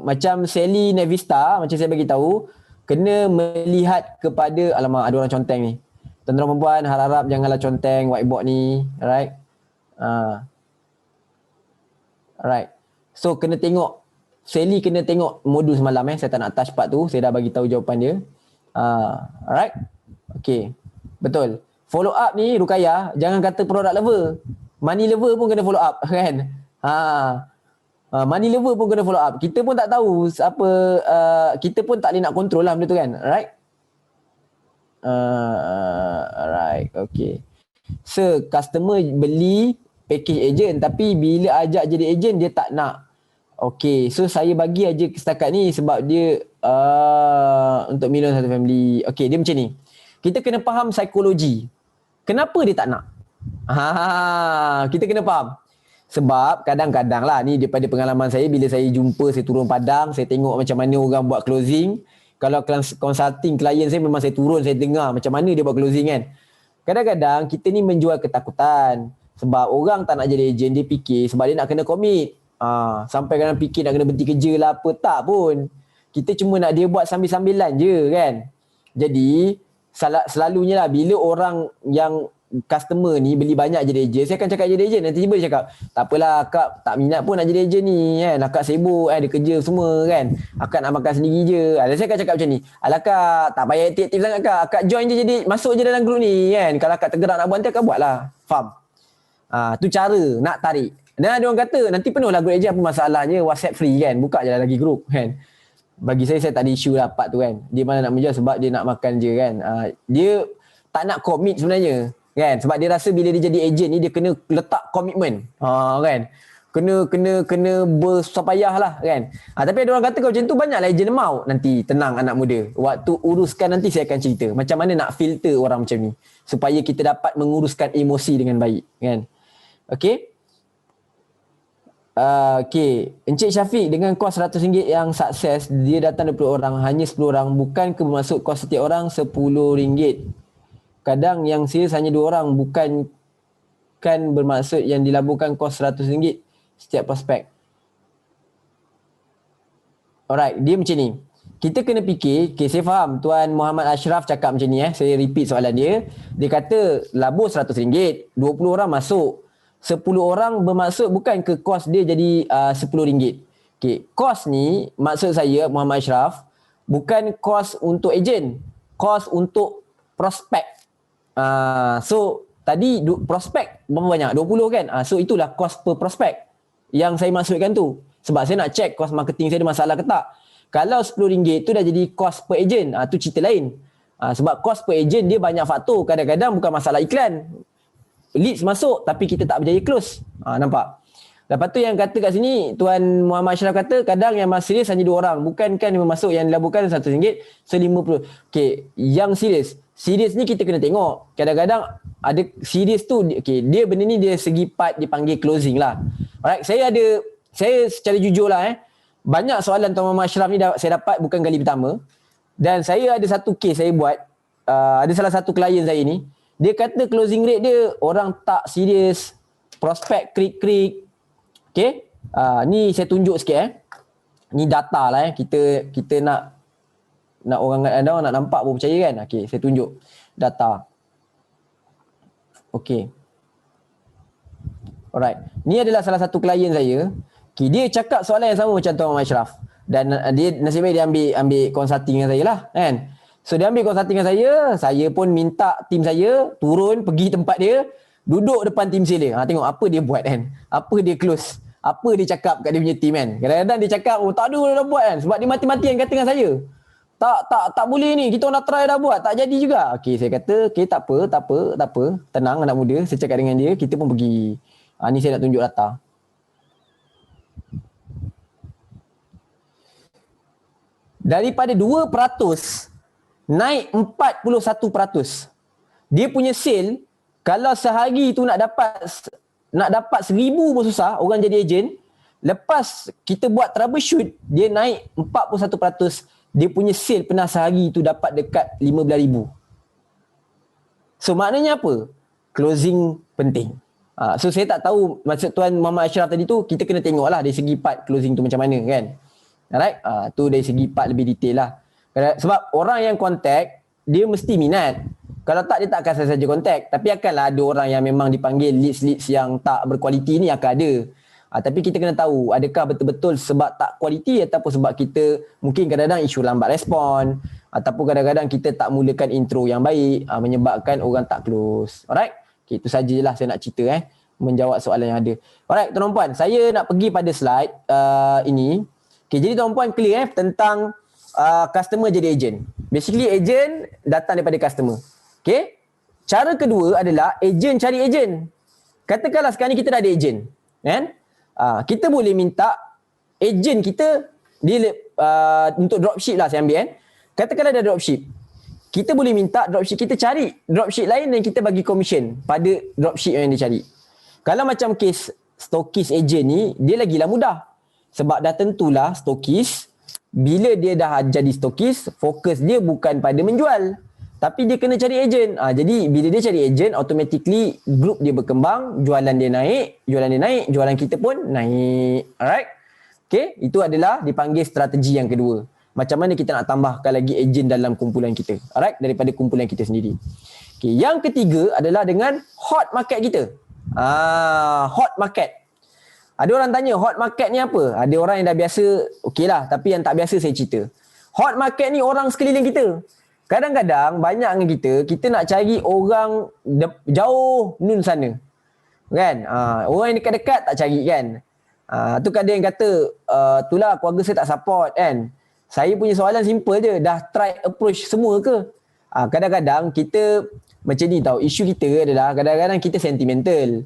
[SPEAKER 2] Macam Sally Nevista, macam saya bagi tahu, kena melihat kepada, alamak ada orang conteng ni. Tuan-tuan perempuan harap-harap janganlah conteng whiteboard ni. Alright. Alright. So kena tengok, Sally kena tengok modul semalam saya tak nak touch part tu, saya dah bagi tahu jawapan dia. Alright. Okay. Betul. Follow up ni Rukaya, jangan kata product lover. Money lover pun kena follow up kan. Money lover pun kena follow up. Kita pun tak tahu apa, kita pun tak boleh nak control lah benda tu kan. Alright. Alright. Okay. So customer beli package agent tapi bila ajak jadi agent dia tak nak. Okay. So saya bagi aja setakat ni sebab dia untuk million satu family. Okay, dia macam ni. Kita kena faham psikologi. Kenapa dia tak nak? Kita kena faham. Sebab kadang-kadang lah ni daripada pengalaman saya, bila saya jumpa, saya turun padang, saya tengok macam mana orang buat closing. Kalau consulting klien saya, memang saya turun, saya dengar macam mana dia buat closing kan. Kadang-kadang kita ni menjual ketakutan. Sebab orang tak nak jadi ejen, dia fikir sebab dia nak kena komit. Sampai kadang fikir nak kena berhenti kerja lah apa, tak pun. Kita cuma nak dia buat sambil-sambilan je kan. Jadi selalunya lah bila orang yang customer ni beli banyak jadi ejen, saya akan cakap jadi ejen. Nanti tiba dia cakap, tak apalah akak tak minat pun nak jadi ejen ni kan. Akak sibuk ada kerja semua kan. Akak nak makan sendiri je. Saya akan cakap macam ni. Alah kak, tak payah aktif-aktif sangat kak. Akak join je, jadi masuk je dalam grup ni kan. Kalau akak tergerak nak buat nanti akak buat lah. Faham? Tu cara nak tarik. Dan ada orang kata nanti penuh lah grup ejen, apa masalahnya, WhatsApp free kan. Buka je lah lagi grup kan. Bagi saya tak ada isu lah part tu kan. Dia mana nak menjual sebab dia nak makan je kan. Dia tak nak commit sebenarnya kan, sebab dia rasa bila dia jadi ejen ni dia kena letak komitmen kan, kena bersusah payah lah kan. Tapi ada orang kata kalau macam tu banyaklah ejen lemau. Nanti tenang anak muda, waktu uruskan nanti saya akan cerita macam mana nak filter orang macam ni supaya kita dapat menguruskan emosi dengan baik kan. Okey. Encik Syafiq, dengan kos RM100 yang sukses, dia datang 20 orang, hanya 10 orang, bukan ke bermaksud kos setiap orang RM10. Kadang yang serius hanya 2 orang, bukan kan bermaksud yang dilaburkan kos RM100 setiap prospek. Alright, dia macam ni. Kita kena fikir, saya faham Tuan Muhammad Ashraf cakap macam ni saya repeat soalan dia. Dia kata labur RM100, 20 orang masuk. 10 orang bermaksud bukan ke kos dia jadi RM10. Kos ni maksud saya Muhammad Ashraf bukan kos untuk ejen, kos untuk prospek. So tadi prospek berapa banyak? 20 kan? So itulah kos per prospek yang saya maksudkan tu. Sebab saya nak check kos marketing saya ada masalah ke tak. Kalau RM10 tu dah jadi kos per ejen, tu cerita lain. Sebab kos per ejen dia banyak faktor. Kadang-kadang bukan masalah iklan, leads masuk tapi kita tak berjaya close. Nampak? Lepas tu yang kata kat sini Tuan Muhammad Ashraf kata kadang yang serius hanya 2 orang, bukan kan yang masuk yang dilaburkan RM100, RM50. Yang serius ni kita kena tengok. Kadang-kadang ada serius tu, dia benda ni dia segi part dipanggil closing lah. Alright, saya secara jujur lah banyak soalan Tuan Muhammad Ashraf ni saya dapat bukan kali pertama. Dan saya ada satu case saya buat, ada salah satu klien saya ni, dia kata closing rate dia orang tak serius, prospek krik-krik. Ni saya tunjuk sikit ni data lah kita nak orang nak nampak baru percaya kan. Saya tunjuk data. Alright. Ni adalah salah satu klien saya. Dia cakap soalan yang sama macam Tuan Muhammad Ashraf. Dan dia nasib baik dia ambil consulting dengan saya lah kan. So dia ambil consulting dengan saya pun minta tim saya turun pergi tempat dia, duduk depan tim sale dia. Tengok apa dia buat kan. Apa dia close. Apa dia cakap kat dia punya team kan. Kadang-kadang dia cakap tak ada dah buat kan. Sebab dia mati-matian kata dengan saya. Tak boleh ni. Kita nak try dah buat. Tak jadi juga. Saya kata tak apa. Tenang anak muda. Saya cakap dengan dia. Kita pun pergi. Ni saya nak tunjuk data. Daripada 2% naik 41%. Dia punya sale kalau sehari tu nak dapat 1,000 pun susah orang jadi ejen. Lepas kita buat troubleshoot, dia naik 41%. Dia punya sale pernah sehari tu dapat dekat 15,000. So maknanya apa? Closing penting. So saya tak tahu maksud Tuan Muhammad Ashraf tadi tu, kita kena tengok lah dari segi part closing tu macam mana kan. Alright? Tu dari segi part lebih detail lah. Sebab orang yang contact, dia mesti minat. Kalau tak, dia tak akan saja contact. Tapi akanlah ada orang yang memang dipanggil leads yang tak berkualiti ni akan ada. Tapi kita kena tahu adakah betul-betul sebab tak kualiti ataupun sebab kita mungkin kadang-kadang isu lambat respon ataupun kadang-kadang kita tak mulakan intro yang baik menyebabkan orang tak close. Alright? Itu sajalah saya nak cerita menjawab soalan yang ada. Alright, tuan-tuan puan, saya nak pergi pada slide ini. Jadi tuan-tuan puan clear tentang customer jadi ejen. Basically ejen datang daripada customer. Cara kedua adalah ejen cari ejen. Katakanlah sekarang ni kita dah ada ejen, kan? Kita boleh minta ejen kita dia untuk dropship lah saya ambil kan. Katakanlah ada dropship. kita boleh minta dropship kita cari dropship lain dan kita bagi commission pada dropship yang dia cari. Kalau macam kes stokis agent ni, dia lagilah mudah. Sebab dah tentulah stokis, bila dia dah jadi stokis, fokus dia bukan pada menjual. Tapi dia kena cari agent. Jadi bila dia cari agent, automatically group dia berkembang, jualan dia naik, jualan kita pun naik. Alright? Okay, itu adalah dipanggil strategi yang kedua. Macam mana kita nak tambahkan lagi agent dalam kumpulan kita. Alright? Daripada kumpulan kita sendiri. Okay, yang ketiga adalah dengan hot market kita. Hot market. Ada orang tanya hot market ni apa? Ada orang yang dah biasa, okey lah. Tapi yang tak biasa saya cerita. Hot market ni orang sekeliling kita. Kadang-kadang banyak dengan kita nak cari orang jauh nun sana. Kan? Orang yang dekat-dekat tak cari kan? Tu kan ada yang kata, itulah keluarga saya tak support kan? Saya punya soalan simple je. Dah try approach semua ke? Kadang-kadang kita macam ni tau. Isu kita adalah kadang-kadang kita sentimental.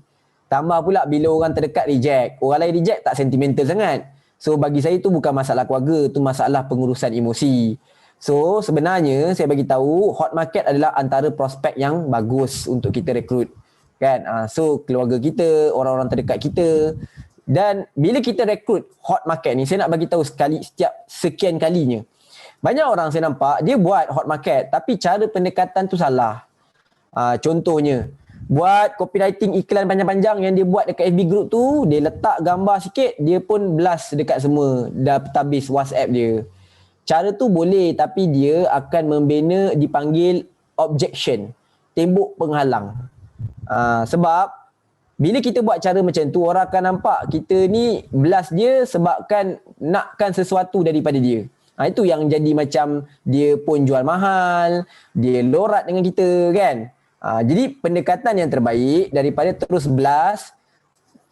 [SPEAKER 2] Tambah pula bila orang terdekat reject. Orang lain reject tak sentimental sangat. So bagi saya tu bukan masalah keluarga. Tu masalah pengurusan emosi. So sebenarnya saya bagi tahu hot market adalah antara prospek yang bagus untuk kita rekrut. Kan? So keluarga kita, orang-orang terdekat kita. Dan bila kita rekrut hot market ni, saya nak bagi tahu setiap sekian kalinya. Banyak orang saya nampak dia buat hot market tapi cara pendekatan tu salah. Contohnya buat copywriting iklan panjang-panjang yang dia buat dekat FB group tu, dia letak gambar sikit, dia pun blast dekat semua database WhatsApp dia. Cara tu boleh tapi dia akan membina dipanggil objection, tembok penghalang. Sebab bila kita buat cara macam tu, orang akan nampak kita ni blast dia sebabkan nakkan sesuatu daripada dia. Itu yang jadi macam dia pun jual mahal, dia lorat dengan kita kan. Jadi pendekatan yang terbaik daripada terus blast,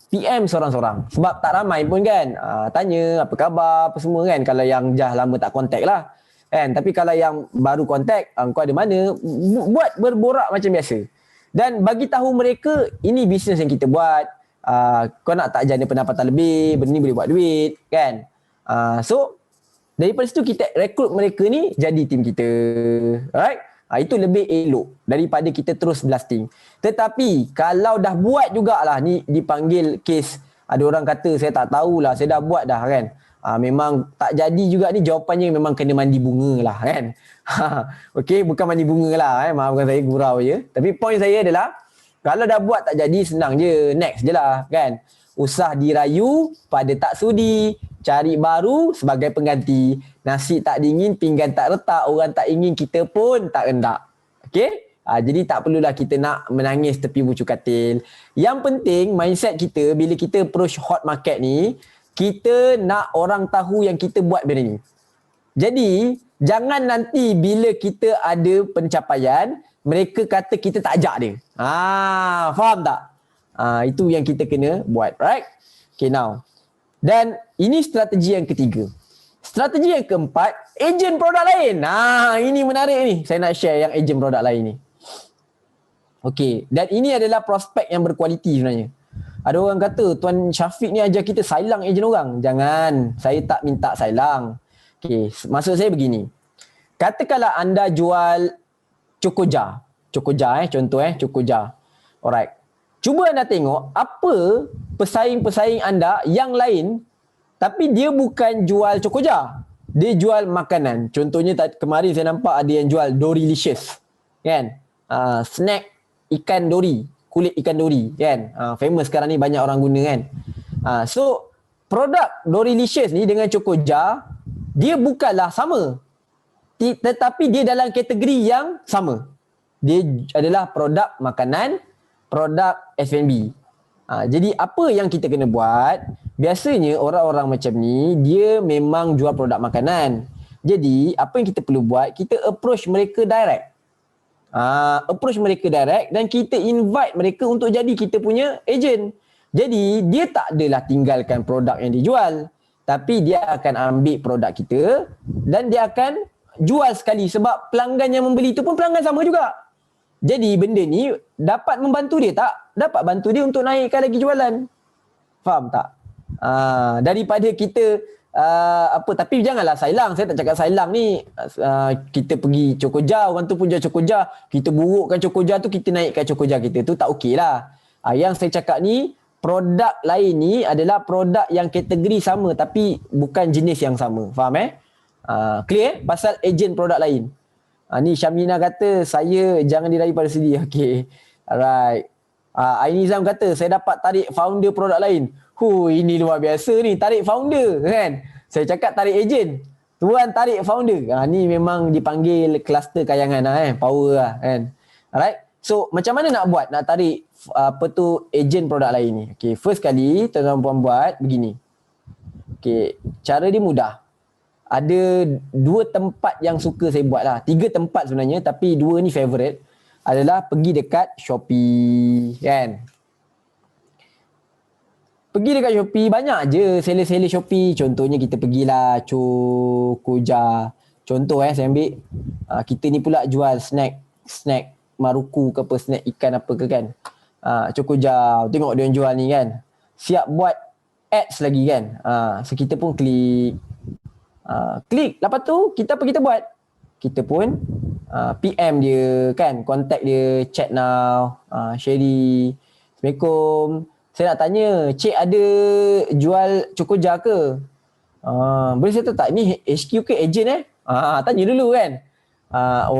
[SPEAKER 2] PM seorang-seorang. Sebab tak ramai pun kan. Tanya apa khabar, apa semua kan. Kalau yang dah lama tak kontak lah. Kan? Tapi kalau yang baru kontak, kau ada mana? Buat berborak macam biasa. Dan bagi tahu mereka, ini bisnes yang kita buat. Kau nak tak jana pendapatan lebih, benda ni boleh buat duit. Kan? So, daripada situ kita rekrut mereka ni jadi tim kita. Alright? Itu lebih elok daripada kita terus blasting. Tetapi kalau dah buat jugalah ni dipanggil kes, ada orang kata saya tak tahulah, saya dah buat dah kan. Memang tak jadi juga ni, jawapannya memang kena mandi bunga lah kan. Okey, bukan mandi bunga lah maafkan saya gurau je. Tapi point saya adalah kalau dah buat tak jadi, senang je, next je lah kan. Usah dirayu pada tak sudi, cari baru sebagai pengganti. Nasi tak dingin, pinggan tak retak, orang tak ingin kita pun tak rendak. Okey? Jadi tak perlulah kita nak menangis tepi bucu katil. Yang penting mindset kita bila kita approach hot market ni, kita nak orang tahu yang kita buat benda ni. Jadi jangan nanti bila kita ada pencapaian, mereka kata kita tak ajak dia. Faham tak? Itu yang kita kena buat, right? Okay, now. Dan ini strategi yang ketiga. Strategi yang keempat, ejen produk lain. Ini menarik ni. Saya nak share yang ejen produk lain ni. Okey, dan ini adalah prospek yang berkualiti sebenarnya. Ada orang kata, Tuan Syafiq ni ajar kita silang ejen orang. Jangan, saya tak minta silang. Okey, maksud saya begini. Katakanlah anda jual Cokoja. Cokoja contoh Cokoja. Alright. Cuba anda tengok apa pesaing-pesaing anda yang lain tapi dia bukan jual Cokoja. Dia jual makanan. Contohnya kemarin saya nampak ada yang jual Dorilicious. Kan? Snack ikan dori. Kulit ikan dori. Kan? Famous sekarang ni banyak orang guna kan. So, produk Dorilicious ni dengan Cokoja, dia bukanlah sama. Tetapi dia dalam kategori yang sama. Dia adalah produk makanan, produk F&B. Jadi apa yang kita kena buat, biasanya orang-orang macam ni, dia memang jual produk makanan. Jadi apa yang kita perlu buat, kita approach mereka direct. Approach mereka direct dan kita invite mereka untuk jadi kita punya agent. Jadi dia tak adalah tinggalkan produk yang dijual, tapi dia akan ambil produk kita dan dia akan jual sekali sebab pelanggan yang membeli itu pun pelanggan sama juga. Jadi benda ni dapat membantu dia tak? Dapat bantu dia untuk naikkan lagi jualan. Faham tak? Daripada kita tapi janganlah sailang. Saya tak cakap sailang ni kita pergi Cokoja, orang tu pun jual Cokoja, kita burukkan Cokoja tu, kita naikkan Cokoja kita tu, tak okey lah. Yang saya cakap ni, produk lain ni adalah produk yang kategori sama tapi bukan jenis yang sama. Faham clear pasal ejen produk lain. Ni Syamina kata saya jangan dirayu pada sendiri. Okey, alright. Ainizam kata saya dapat tarik founder produk lain. Ini luar biasa ni, tarik founder kan. Saya cakap tarik ejen, tuan tarik founder. Ni memang dipanggil kluster kayangan power lah kan. Alright. So macam mana nak buat nak tarik ejen produk lain ni? Okay, first kali tuan-tuan puan buat begini. Okay, cara dia mudah. Ada 2 tempat yang suka saya buat lah. 3 tempat sebenarnya tapi 2 ni favourite. Adalah pergi dekat Shopee kan. Pergi dekat Shopee, banyak je seller-seller Shopee. Contohnya kita pergilah Cokoja. Contoh saya ambil. Kita ni pula jual snack maruku ke apa, snack ikan apa ke kan. Cokoja, tengok dia jual ni kan. Siap buat ads lagi kan. So kita pun klik. Lepas tu kita buat. Kita pun PM dia kan, contact dia, chat now. Sherry, Assalamualaikum. Saya nak tanya, cik ada jual Cokoja ke? Boleh saya tahu tak, ni HQ ke ejen tanya dulu kan.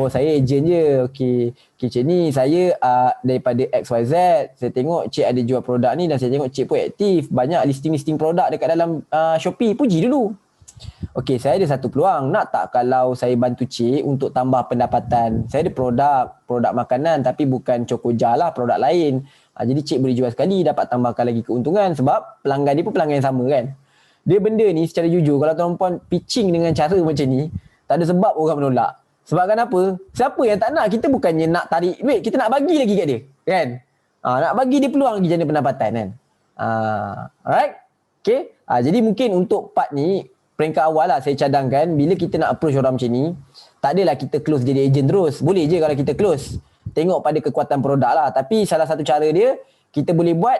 [SPEAKER 2] Saya ejen je. Okey, cik ni saya daripada XYZ. Saya tengok cik ada jual produk ni dan saya tengok cik pun aktif. Banyak listing-listing produk dekat dalam Shopee. Puji dulu. Okey, saya ada satu peluang. Nak tak kalau saya bantu cik untuk tambah pendapatan? Saya ada produk makanan tapi bukan Cokoja lah, produk lain. Jadi cik boleh jual sekali, dapat tambahkan lagi keuntungan sebab pelanggan dia pun pelanggan yang sama kan. Dia benda ni secara jujur, kalau tuan-puan pitching dengan cara macam ni, tak ada sebab orang menolak. Sebab kenapa? Siapa yang tak nak? Kita bukannya nak tarik duit, kita nak bagi lagi kat dia kan. Nak bagi dia peluang lagi jana pendapatan kan. Alright. Okay. Jadi mungkin untuk part ni, peringkat awal lah saya cadangkan, bila kita nak approach orang macam ni, tak adalah kita close jadi ejen terus. Boleh je kalau kita close. Tengok pada kekuatan produk lah. Tapi salah satu cara dia, kita boleh buat,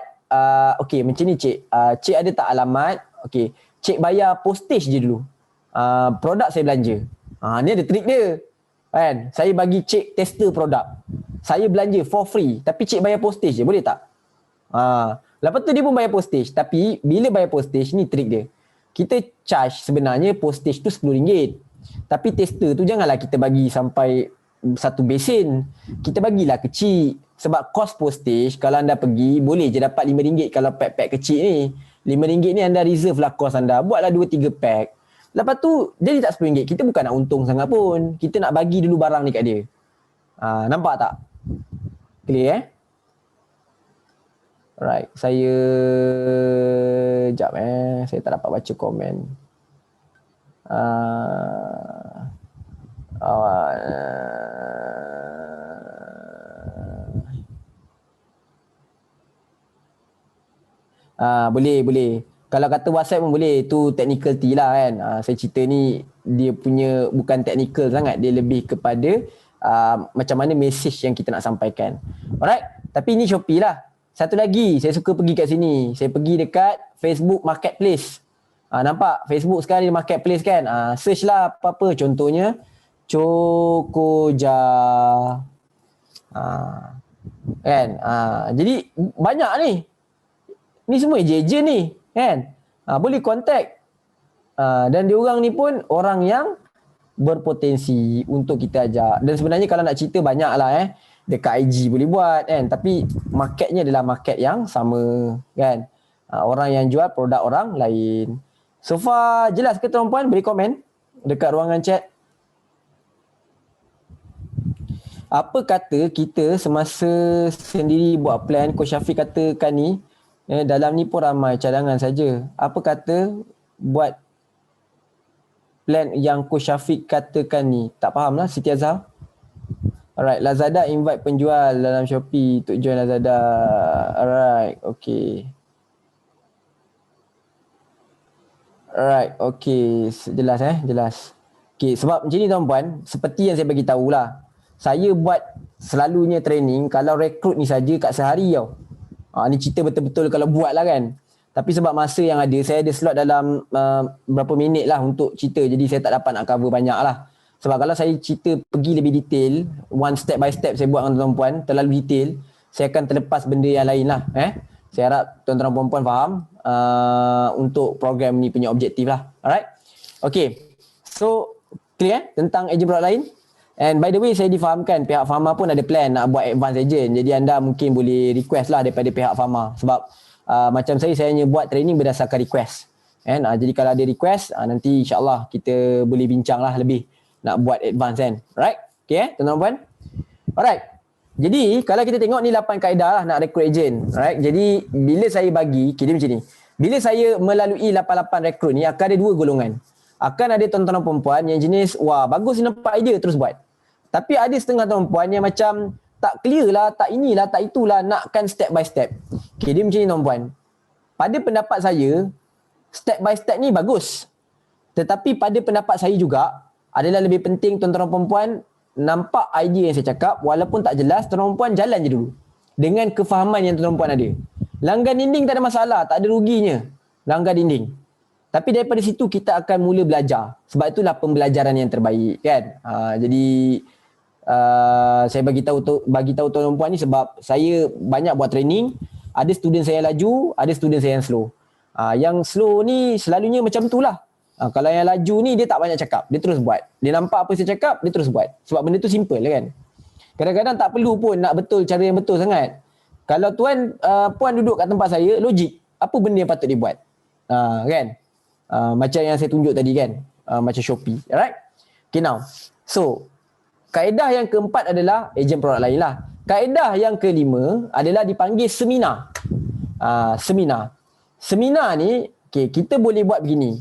[SPEAKER 2] okey macam ni cik. Cik ada tak alamat? Okey, cik bayar postage je dulu. Produk saya belanja. Ni ada trik dia. Kan? Saya bagi cik tester produk. Saya belanja for free. Tapi cik bayar postage je. Boleh tak? Lepas tu dia pun bayar postage. Tapi bila bayar postage, ni trik dia. Kita charge sebenarnya postage tu RM10. Tapi tester tu janganlah kita bagi sampai satu besin. Kita bagilah kecil. Sebab kos postage kalau anda pergi boleh je dapat RM5 kalau pack-pack kecil ni. RM5 ni anda reserve lah kos anda. Buatlah 2-3 pack. Lepas tu jadi tak RM10. Kita bukan nak untung sangat pun. Kita nak bagi dulu barang ni kat dia. Nampak tak? Clear Alright. Saya sekejap saya tak dapat baca komen. Boleh. Kalau kata WhatsApp pun boleh. Tu technicality lah kan. Saya cerita ni dia punya bukan technical sangat. Dia lebih kepada macam mana message yang kita nak sampaikan. Alright. Tapi ni Shopee lah. Satu lagi saya suka pergi kat sini. Saya pergi dekat Facebook Marketplace. Nampak Facebook sekarang dia Marketplace kan. Search lah apa-apa. Contohnya Cokoja. Kan. Jadi banyak ni. Ni semua ejen ni kan. Boleh contact. Dan diorang ni pun orang yang berpotensi untuk kita ajak. Dan sebenarnya kalau nak cerita banyak lah dekat IG boleh buat kan. Tapi marketnya adalah market yang sama kan. Orang yang jual produk orang lain. So far jelas ke tuan-puan? Boleh komen dekat ruangan chat. Apa kata kita semasa sendiri buat plan, Coach Syafiq katakan ni, dalam ni pun ramai cadangan saja. Apa kata buat plan yang Coach Syafiq katakan ni? Tak faham lah Siti Azhar. Alright, Lazada invite penjual dalam Shopee untuk join Lazada. Alright, okay. Alright, okay. Jelas jelas. Okay, sebab macam ni tuan-puan, seperti yang saya bagi tahulah. Saya buat selalunya training, kalau rekrut ni saja kat sehari tau. Ni cerita betul-betul kalau buat lah kan. Tapi sebab masa yang ada, saya ada slot dalam berapa minit lah untuk cerita. Jadi saya tak dapat nak cover banyak lah. Sebab kalau saya cerita pergi lebih detail, one step by step saya buat dengan tuan-tuan puan, terlalu detail, saya akan terlepas benda yang lain lah. Saya harap tuan-tuan puan-puan faham untuk program ni punya objektif lah. Alright? Okay. So, clear tentang agent produk lain? And by the way, saya difahamkan pihak Pharma pun ada plan nak buat advance agent. Jadi anda mungkin boleh request lah daripada pihak Pharma. Sebab macam saya hanya buat training berdasarkan request. Jadi kalau ada request, nanti insyaAllah kita boleh bincang lah lebih nak buat advance kan. Alright? Okay tuan-tuan puan? Alright. Jadi kalau kita tengok ni 8 kaedah lah nak rekrut agent. Alright. Jadi bila saya bagi, dia macam ni. Bila saya melalui 88 rekrut ni akan ada 2 golongan. Akan ada tuan-tuan perempuan yang jenis, wah bagus ni nampak idea terus buat. Tapi ada setengah perempuan yang macam tak clear lah, tak inilah, tak itulah, nakkan step by step. Okay, dia macam ni tuan-puan. Pada pendapat saya, step by step ni bagus. Tetapi pada pendapat saya juga, adalah lebih penting tuan-tuan perempuan nampak idea yang saya cakap, walaupun tak jelas, tuan-tuan perempuan jalan je dulu. Dengan kefahaman yang tuan-tuan perempuan ada. Langgar dinding tak ada masalah, tak ada ruginya. Langgar dinding. Tapi daripada situ kita akan mula belajar. Sebab itulah pembelajaran yang terbaik kan. Jadi saya bagi tahu tuan-tuan puan ni sebab saya banyak buat training. Ada student saya yang laju, ada student saya yang slow. Yang slow ni selalunya macam tu lah. Kalau yang laju ni dia tak banyak cakap, dia terus buat. Dia nampak apa saya cakap, dia terus buat. Sebab benda tu simple kan. Kadang-kadang tak perlu pun nak betul cara yang betul sangat. Kalau tuan puan duduk kat tempat saya, logik apa benda yang patut dia buat. Kan? Macam yang saya tunjuk tadi kan, macam Shopee. Alright? Okay now. So, kaedah yang keempat adalah ejen produk lain lah. Kaedah yang kelima adalah dipanggil seminar. Seminar. Seminar ni, okay, kita boleh buat begini.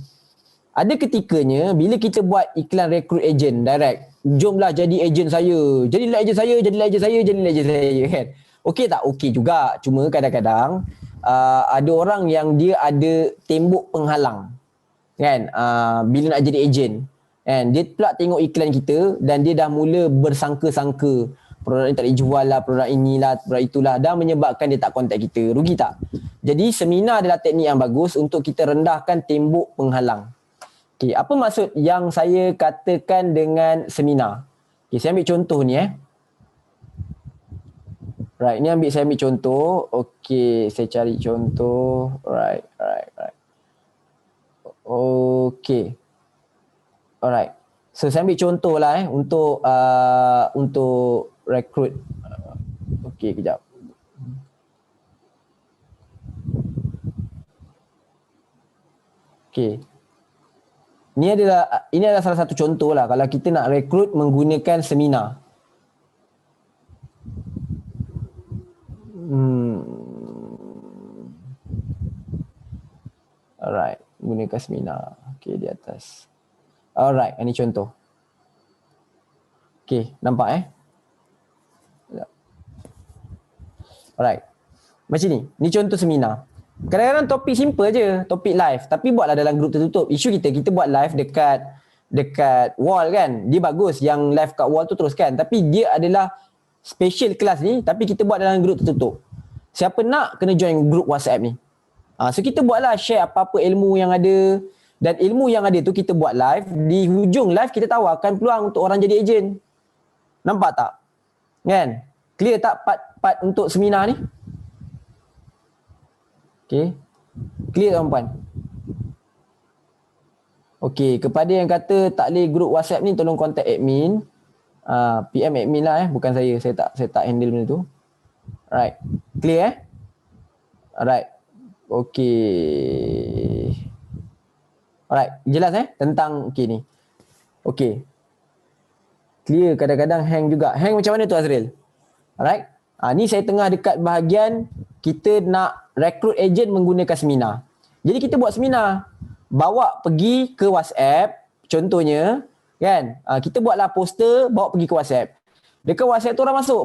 [SPEAKER 2] Ada ketikanya bila kita buat iklan rekrut ejen direct. Jomlah jadi ejen saya. Jadilah ejen saya, jadilah ejen saya, jadilah ejen saya kan. Okey tak? Okey juga. Cuma kadang-kadang ada orang yang dia ada tembok penghalang. Kan? Bila nak jadi ejen. Kan? Dia pula tengok iklan kita dan dia dah mula bersangka-sangka. Produk ni tak dijual lah, produk inilah, produk itulah. Dan menyebabkan dia tak kontak kita. Rugi tak? Jadi seminar adalah teknik yang bagus untuk kita rendahkan tembok penghalang. Okay, apa maksud yang saya katakan dengan seminar? Okay, saya ambil contoh ni Right, ni saya ambil contoh. Okay, saya cari contoh. Right. Okay. Alright. So saya ambil contoh lah untuk rekrut. Okay, kejap. Okay. Ini adalah salah satu contoh lah kalau kita nak rekrut menggunakan seminar. Alright, gunakan seminar. Okay, di atas. Alright, ini contoh. Okay, nampak Alright. Macam ni. Ni contoh seminar. Kadang-kadang topik simple je, topik live. Tapi buatlah dalam grup tertutup. Isu kita buat live dekat wall kan. Dia bagus yang live kat wall tu teruskan. Tapi dia adalah special kelas ni, tapi kita buat dalam grup tertutup. Siapa nak kena join grup WhatsApp ni. So kita buatlah share apa-apa ilmu yang ada. Dan ilmu yang ada tu kita buat live. Di hujung live kita tawarkan peluang untuk orang jadi ejen. Nampak tak? Kan? Clear tak part untuk seminar ni? Okay. Clear tuan-puan? Okay. Kepada yang kata tak boleh grup WhatsApp ni, tolong contact admin. PM admin lah bukan saya. Saya tak handle benda tu. Alright. Clear Alright. Okay. Alright. Jelas tentang okay ni. Okay. Clear. Kadang-kadang hang juga. Hang macam mana tu Azril? Alright. Ni saya tengah dekat bahagian kita nak rekrut ejen menggunakan seminar. Jadi kita buat seminar. Bawa pergi ke WhatsApp. Contohnya. Kan? Kita buatlah poster, bawa pergi ke WhatsApp. Dekat WhatsApp tu orang masuk.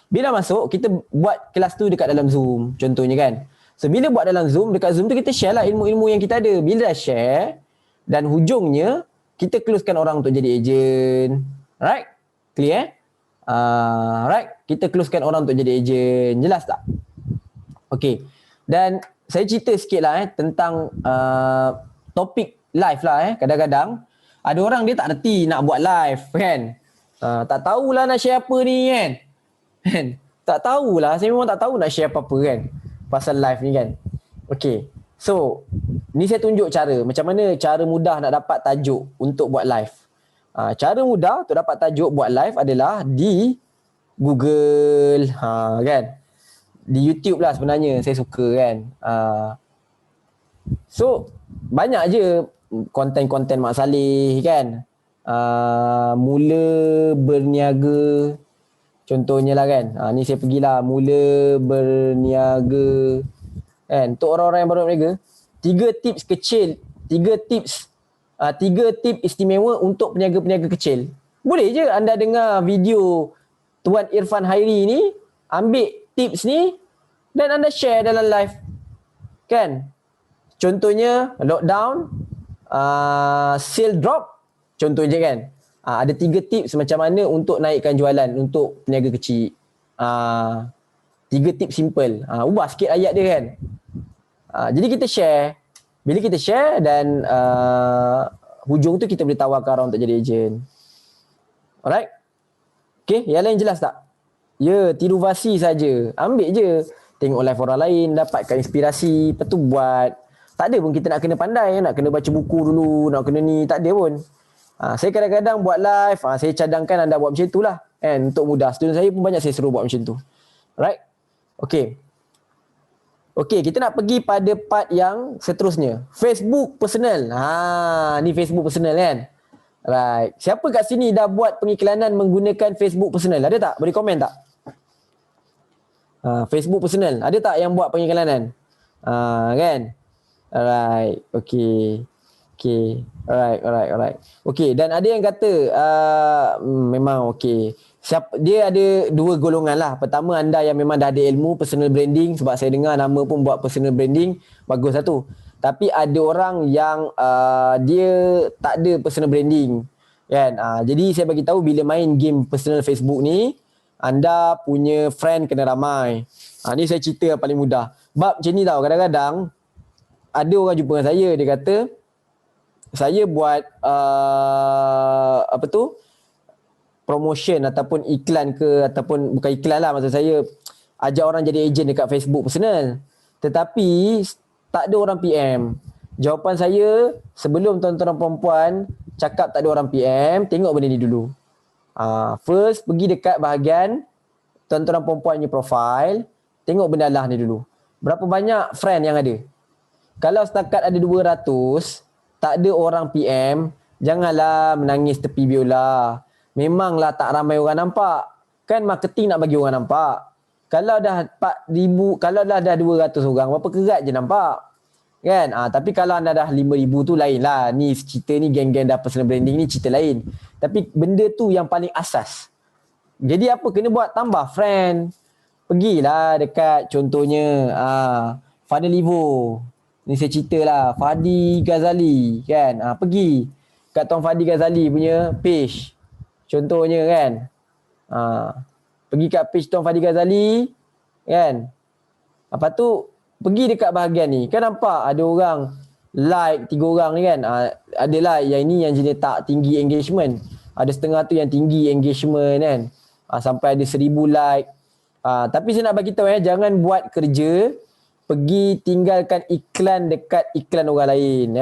[SPEAKER 2] Bila masuk, kita buat kelas tu dekat dalam Zoom. Contohnya kan. So bila buat dalam Zoom, dekat Zoom tu kita share lah ilmu-ilmu yang kita ada. Bila dah share, dan hujungnya, kita closekan orang untuk jadi ejen. Alright? Clear Alright? Kita closekan orang untuk jadi ejen. Jelas tak? Okay. Dan saya cerita sikit lah tentang topik live lah Kadang-kadang ada orang dia tak reti nak buat live kan. Tak tahulah nak share apa ni kan. Tak tahulah, saya memang tak tahu nak share apa-apa kan pasal live ni kan. Okay, so ni saya tunjuk cara macam mana cara mudah nak dapat tajuk untuk buat live. Cara mudah untuk dapat tajuk buat live adalah di Google kan. Di YouTube lah sebenarnya saya suka kan. So banyak je konten-konten Mak Saleh kan. Mula berniaga contohnya lah kan. Ni saya pergilah mula berniaga kan. Untuk orang-orang yang baru berniaga, 3 tips kecil, 3 tips istimewa untuk peniaga-peniaga kecil. Boleh je anda dengar video Tuan Irfan Hairi ni, ambil tips ni dan anda share dalam live kan. Contohnya lockdown, sale drop contohnya kan. Ada 3 tips macam mana untuk naikkan jualan untuk peniaga kecil. 3 tips simple. Ubah sikit ayat dia kan. Jadi kita share. Bila kita share dan hujung tu kita boleh tawarkan orang untuk jadi ejen. Alright? Okay, yang lain jelas tak? Ya, tiru fasi saja. Ambil je. Tengok live orang lain, dapatkan inspirasi, lepas tu buat. Tak ada pun kita nak kena pandai, nak kena baca buku dulu, nak kena ni, tak ada pun. Saya kadang-kadang buat live, saya cadangkan anda buat macam tu lah. Kan? Untuk mudah. Student saya pun banyak saya suruh buat macam tu. Alright? Okay. Okay, kita nak pergi pada part yang seterusnya. Facebook personal. Ni Facebook personal kan? Right. Siapa kat sini dah buat pengiklanan menggunakan Facebook personal? Ada tak? Boleh komen tak? Facebook personal. Ada tak yang buat pengiklanan? Kan? Alright. Okay. Okay. Alright. Okay. Dan ada yang kata memang okay. Dia ada 2 golongan lah. Pertama, anda yang memang dah ada ilmu personal branding. Sebab saya dengar nama pun buat personal branding. Bagus lah tu. Tapi ada orang yang dia tak ada personal branding kan. Jadi saya bagi tahu bila main game personal Facebook ni, anda punya friend kena ramai. Ni saya cerita yang paling mudah. Bab macam ni tau, kadang-kadang ada orang jumpa dengan saya, dia kata saya buat promotion ataupun iklan ke, ataupun bukan iklan lah, maksud saya ajak orang jadi ejen dekat Facebook personal. Tetapi tak ada orang PM. Jawapan saya, sebelum tuan-tuan perempuan cakap tak ada orang PM, tengok benda ni dulu. First, pergi dekat bahagian tuan-tuan perempuan punya profile, tengok benda lah ni dulu. Berapa banyak friend yang ada? Kalau setakat ada 200, tak ada orang PM, janganlah menangis tepi biola. Memanglah tak ramai orang nampak. Kan marketing nak bagi orang nampak. Kalau dah 4,000, kalau dah 200 orang, berapa kerat je nampak. Kan? Tapi kalau anda dah 5,000 tu lain lah. Ni cerita ni geng-geng dah personal branding ni cerita lain. Tapi benda tu yang paling asas. Jadi apa kena buat? Tambah friend. Pergilah dekat contohnya Fadil Livo. Ni saya cerita lah. Fadi Ghazali kan. Pergi kat Tuan Fadi Ghazali punya page. Contohnya kan. Pergi kat page Tuan Fadi Ghazali kan. Lepas tu pergi dekat bahagian ni. Kan nampak ada orang like 3 orang ni kan. Adalah yang ini yang jenis tak tinggi engagement. Ada setengah tu yang tinggi engagement kan. Sampai ada 1,000 like. Tapi saya nak bagi tahu jangan buat kerja pergi tinggalkan iklan dekat iklan orang lain.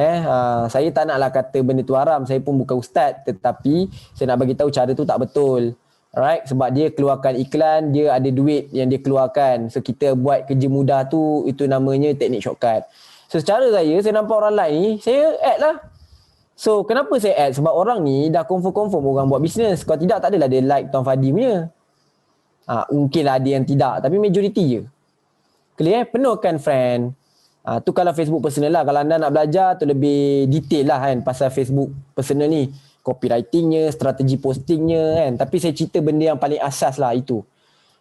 [SPEAKER 2] Saya tak naklah kata benda tu haram. Saya pun bukan ustaz. Tetapi saya nak bagi tahu cara tu tak betul. Alright, sebab dia keluarkan iklan, dia ada duit yang dia keluarkan. So kita buat kerja mudah tu, itu namanya teknik shortcut. So secara saya nampak orang lain ni, saya add lah. So kenapa saya add? Sebab orang ni dah confirm orang buat bisnes. Kalau tidak, tak adalah dia like Tuan Fadi punya. Mungkinlah ada yang tidak, tapi majoriti je. Clear? Penuhkan friend. Tu kalau Facebook personal lah. Kalau anda nak belajar tu lebih detail lah kan pasal Facebook personal ni. Copywritingnya, strategi postingnya kan. Tapi saya cerita benda yang paling asas lah itu.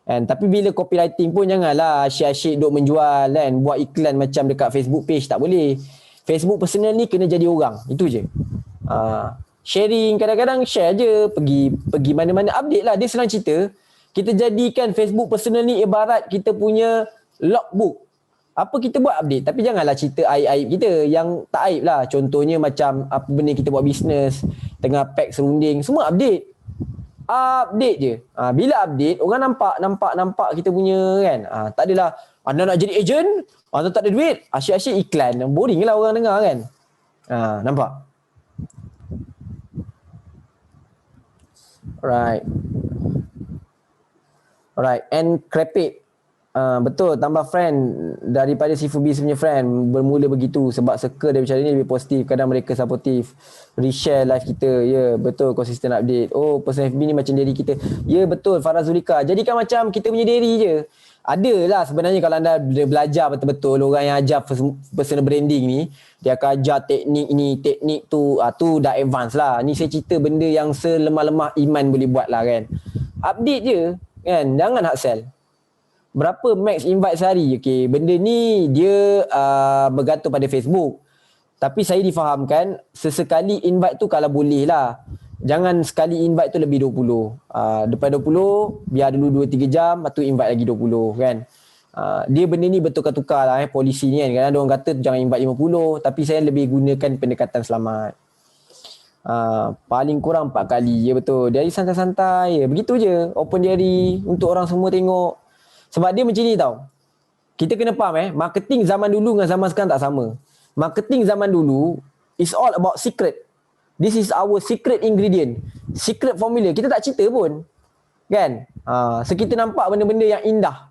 [SPEAKER 2] Kan? Tapi bila copywriting pun janganlah asyik-asyik duk menjual kan. Buat iklan macam dekat Facebook page, tak boleh. Facebook personal ni kena jadi orang. Itu je. Sharing, kadang-kadang share je. Pergi mana-mana, update lah. Dia senang cerita. Kita jadikan Facebook personal ni ibarat kita punya logbook. Apa kita buat update, tapi janganlah cerita aib-aib kita yang tak aib lah. Contohnya macam apa benda kita buat bisnes, tengah pack serunding, semua update. Update je. Bila update, orang nampak kita punya kan. Tak adalah anda nak jadi ejen, anda tak ada duit, asyik-asyik iklan. Boring lah orang dengar kan. Nampak? Alright, and Crepit. Betul, tambah friend daripada si Fubi punya friend. Bermula begitu sebab circle dia macam ni lebih positif. Kadang mereka supportive, reshare live kita. Ya, betul, consistent update. Oh, person FB ni macam diri kita. Ya, betul, Farah Zulika. Jadikan macam kita punya diri je. Adalah sebenarnya kalau anda belajar betul-betul, orang yang ajar personal branding ni, dia akan ajar teknik ni, teknik tu, tu dah advance lah. Ni saya cerita benda yang selemah-lemah iman boleh buat lah kan. Update je kan, jangan hard sell. Berapa max invite sehari? Okay, benda ni dia bergantung pada Facebook. Tapi saya difahamkan sesekali invite tu kalau boleh lah. Jangan sekali invite tu lebih 20. Depan 20, biar dulu 2-3 jam, lepas tu invite lagi 20 kan. Dia benda ni bertukar-tukar lah polisi ni kan. Kadang ada orang kata jangan invite 50, tapi saya lebih gunakan pendekatan selamat. Paling kurang 4 kali. Ya betul. Diary santai-santai. Ya, begitu je. Open diary untuk orang semua tengok. Sebab dia macam ni tau. Kita kena faham marketing zaman dulu dengan zaman sekarang tak sama. Marketing zaman dulu is all about secret. This is our secret ingredient. Secret formula. Kita tak cerita pun. Kan? So kita nampak benda-benda yang indah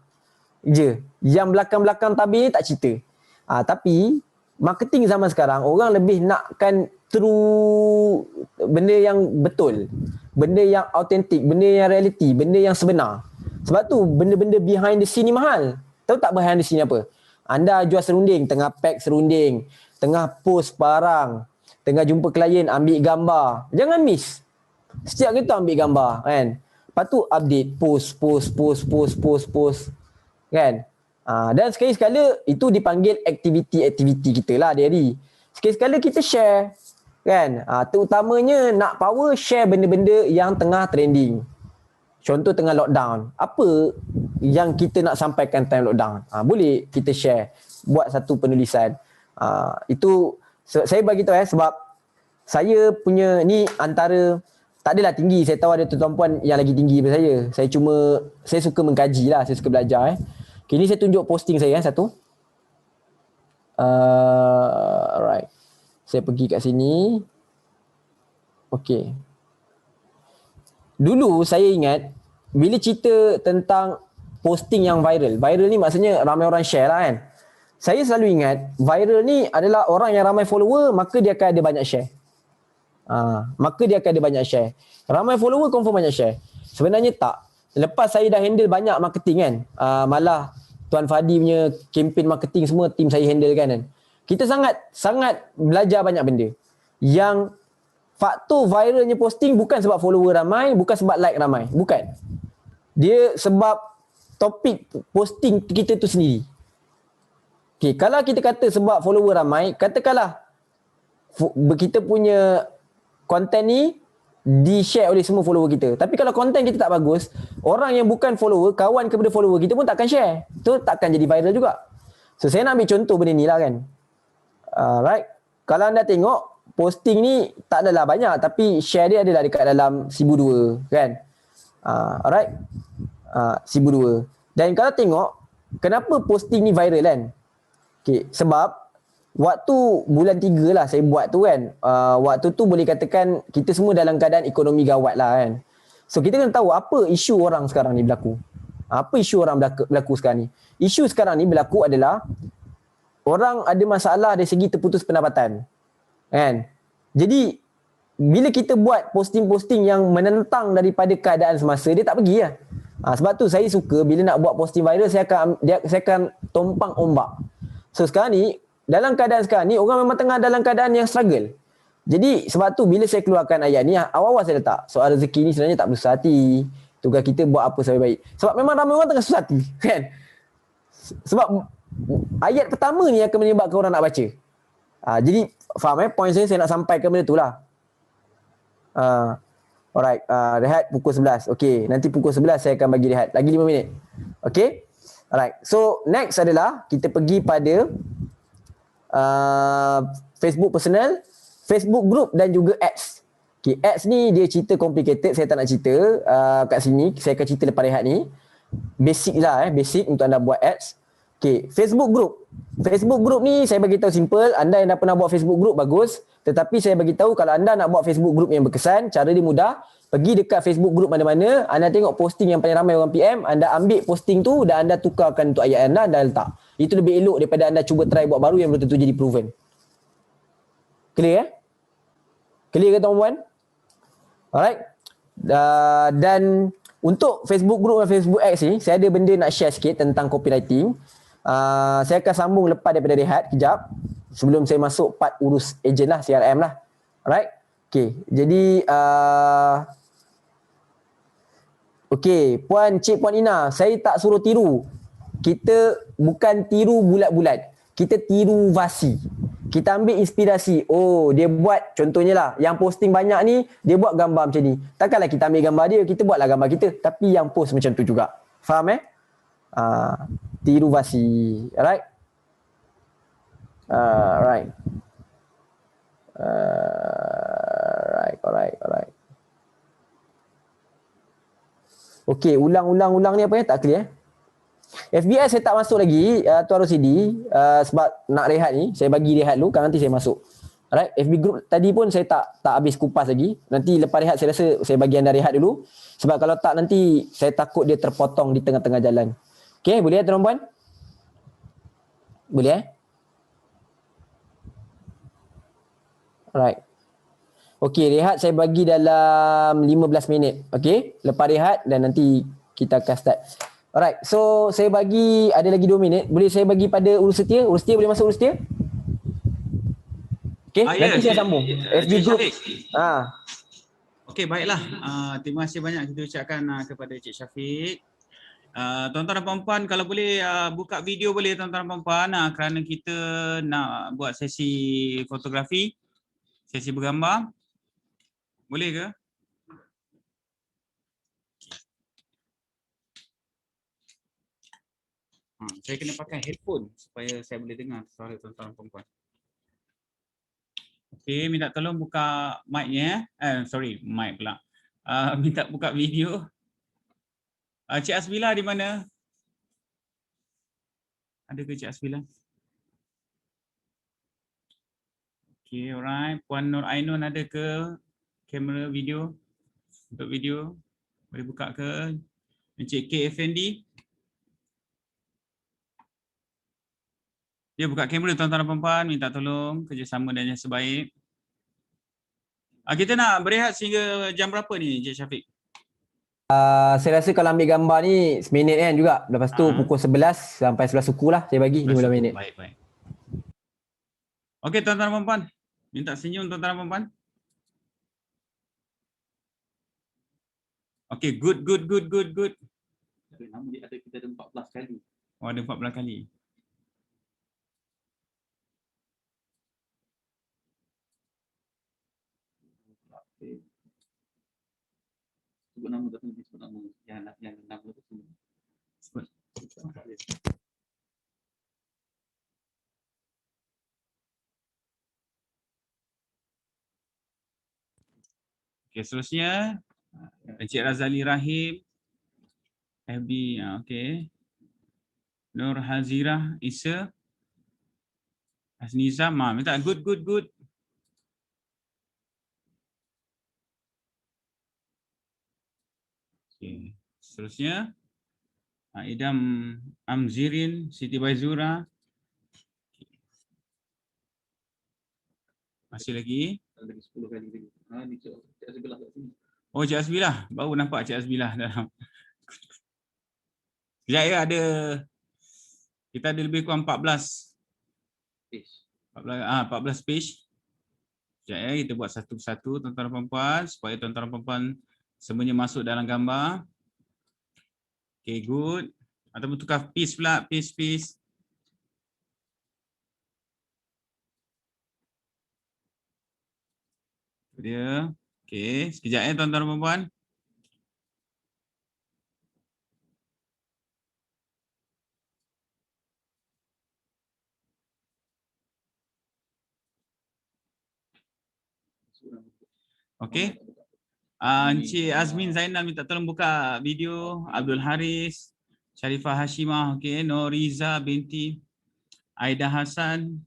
[SPEAKER 2] je. Yang belakang-belakang tabir ni tak cerita. Tapi marketing zaman sekarang orang lebih nakkan true, benda yang betul. Benda yang autentik, benda yang reality, benda yang sebenar. Sebab tu benda-benda behind the scene ni mahal. Tahu tak behind the scene apa? Anda jual serunding, tengah pack serunding, tengah post barang, tengah jumpa klien, ambil gambar. Jangan miss. Setiap kita ambil gambar kan. Lepas tu update, post. Kan? Dan sekali-sekala itu dipanggil aktiviti-aktiviti kita lah diary. Sekali-sekala kita share. Kan? Terutamanya nak power share benda-benda yang tengah trending. Contoh tengah lockdown. Apa yang kita nak sampaikan time lockdown? Boleh kita share. Buat satu penulisan. Itu saya bagi tahu sebab saya punya ni antara, tak adalah tinggi. Saya tahu ada tuan-puan yang lagi tinggi daripada saya. Saya suka mengkaji lah. Saya suka belajar. Okay, ni saya tunjuk posting saya satu. Alright. Saya pergi kat sini. Okay. Dulu saya ingat bila cerita tentang posting yang viral. Viral ni maksudnya ramai orang share lah kan. Saya selalu ingat viral ni adalah orang yang ramai follower, maka dia akan ada banyak share. Ramai follower confirm banyak share. Sebenarnya tak. Lepas saya dah handle banyak marketing kan. Malah Tuan Fadi punya campaign marketing semua tim saya handle kan. Kita sangat belajar banyak benda. Yang faktor viralnya posting bukan sebab follower ramai, bukan sebab like ramai. Bukan. Dia sebab topik posting kita tu sendiri. Okay, kalau kita kata sebab follower ramai, katakanlah kita punya konten ni di-share oleh semua follower kita. Tapi kalau konten kita tak bagus, orang yang bukan follower, kawan kepada follower kita pun takkan share. Tu takkan jadi viral juga. So, saya nak ambil contoh benda ni lah kan. Alright. Kalau anda tengok, posting ni tak adalah banyak, tapi share dia adalah dekat dalam 1,200 kan. Alright. 1,200. Dan kalau tengok, kenapa posting ni viral kan? Okay, sebab waktu bulan 3 lah saya buat tu kan. Waktu tu boleh katakan kita semua dalam keadaan ekonomi gawat lah kan. So kita kena tahu apa isu orang sekarang ni berlaku. Apa isu orang berlaku sekarang ni? Isu sekarang ni berlaku adalah orang ada masalah dari segi terputus pendapatan. Kan? Jadi bila kita buat posting-posting yang menentang daripada keadaan semasa, dia tak pergi lah. Sebab tu saya suka bila nak buat posting viral, saya akan tompang ombak. So sekarang ni, dalam keadaan sekarang ni, orang memang tengah dalam keadaan yang struggle. Jadi sebab tu bila saya keluarkan ayat ni, awal-awal saya letak soal rezeki ni sebenarnya tak bersusah hati. Tugas kita buat apa sebaik-baik. Sebab memang ramai orang tengah susah hati. Kan? Sebab ayat pertama ni akan menyebabkan orang nak baca. Jadi faham point saya nak sampaikan benda tu lah. Alright, rehat pukul 11. Okay, nanti pukul 11 saya akan bagi rehat. Lagi 5 minit. Okay. Alright. So next adalah kita pergi pada Facebook personal, Facebook group dan juga ads. Okay, ads ni dia cerita complicated, saya tak nak cerita kat sini. Saya akan cerita lepas rehat ni. Basic lah basic untuk anda buat ads. Okay, Facebook group. Facebook group ni saya bagi tahu simple. Anda yang dah pernah buat Facebook group bagus. Tetapi saya bagi tahu kalau anda nak buat Facebook group yang berkesan, cara dia mudah. Pergi dekat Facebook group mana-mana, anda tengok posting yang paling ramai orang PM, anda ambil posting tu dan anda tukarkan untuk ayat anda letak. Itu lebih elok daripada anda cuba try buat baru yang belum tentu jadi proven. Clear Clear ke tuan-puan? Alright. Dan untuk Facebook group dan Facebook Ads ni, saya ada benda nak share sikit tentang copywriting. Saya akan sambung lepas daripada rehat kejap. Sebelum saya masuk part urus agent lah, CRM lah. Alright. Okay. Jadi okey, Cik Puan Ina, saya tak suruh tiru. Kita bukan tiru bulat-bulat. Kita tiru Vasi. Kita ambil inspirasi. Oh, dia buat contohnya lah, yang posting banyak ni, dia buat gambar macam ni. Takkanlah kita ambil gambar dia, kita buatlah gambar kita. Tapi yang post macam tu juga. Faham tiru Vasi. Alright? Alright. Alright. Okey, ulang ni apa ya? Tak clear. FBS saya tak masuk lagi, Tuan Rosidi, sebab nak rehat ni, saya bagi rehat dulu, kan nanti saya masuk. Alright, FB group tadi pun saya tak habis kupas lagi. Nanti lepas rehat saya rasa saya bagi anda rehat dulu. Sebab kalau tak nanti saya takut dia terpotong di tengah-tengah jalan. Okey, boleh tuan-puan? Boleh Alright. Okey, rehat saya bagi dalam 15 minit. Okey, lepas rehat dan nanti kita akan start. Alright, so saya bagi ada lagi 2 minit. Boleh saya bagi pada Urus Setia? Urus Setia boleh masuk Urus Setia? Okey, nanti saya sambung. FB group.
[SPEAKER 4] Okey, baiklah. Terima kasih banyak kita ucapkan kepada Cik Syafiq. Tuan-tuan dan puan-puan, kalau boleh buka video boleh tuan-tuan dan puan-puan, kerana kita nak buat sesi fotografi, sesi bergambar. Boleh ke? Saya kena pakai headphone supaya saya boleh dengar suara tuan-tuan dan puan-puan. Okey, minta tolong buka mic-nya. Mic pula. Minta buka video. Cik Asbila di mana? Ada ke Cik Asbila? Okey, alright. Puan Nur Ainun ada ke kamera video? Untuk video boleh buka ke? Encik K Effendi. Dia buka kamera tuan-tuan dan puan-puan, minta tolong kerjasama dan yang sebaik. Kita nak berehat sehingga jam berapa ni Encik Syafiq?
[SPEAKER 2] Saya rasa kalau ambil gambar ni seminit kan juga. Lepas tu pukul 11 sampai 11 suku lah saya bagi 15 minit.
[SPEAKER 4] Baik. Okey tuan-tuan dan puan-puan. Minta senyum tuan-tuan dan puan-puan. Okey, good. Nama dia kita ada 14 kali. Oh, ada 14 kali. Sebut nama tu, sebut nama yang nama tu sebut. Okey, seterusnya Encik Razali Rahim, FB, okey. Nur Hazirah Isa, Hasnizam, minta good. Okey, seterusnya Idam Amzirin, Siti Baizura. Masih lagi? Lagi 10 kali lagi. Ni Cik Azbilah kat sini. Oh, Cik Azbilah. Baru nampak Cik Azbilah dalam. Sekejap ya, kita ada lebih kurang 14 page. 14 page. Sekejap ya, kita buat satu persatu tuan-tuan dan puan-puan supaya tuan-tuan dan puan-puan semuanya masuk dalam gambar. Okay, good. Ataupun tukar piece pula, piece. Dia. Okey, sekejap ya tuan-tuan dan puan-puan. Okey. Encik Azmin Zainal minta tolong buka video. Abdul Haris, Sharifah Hashimah, okey. Noriza binti Aida Hassan,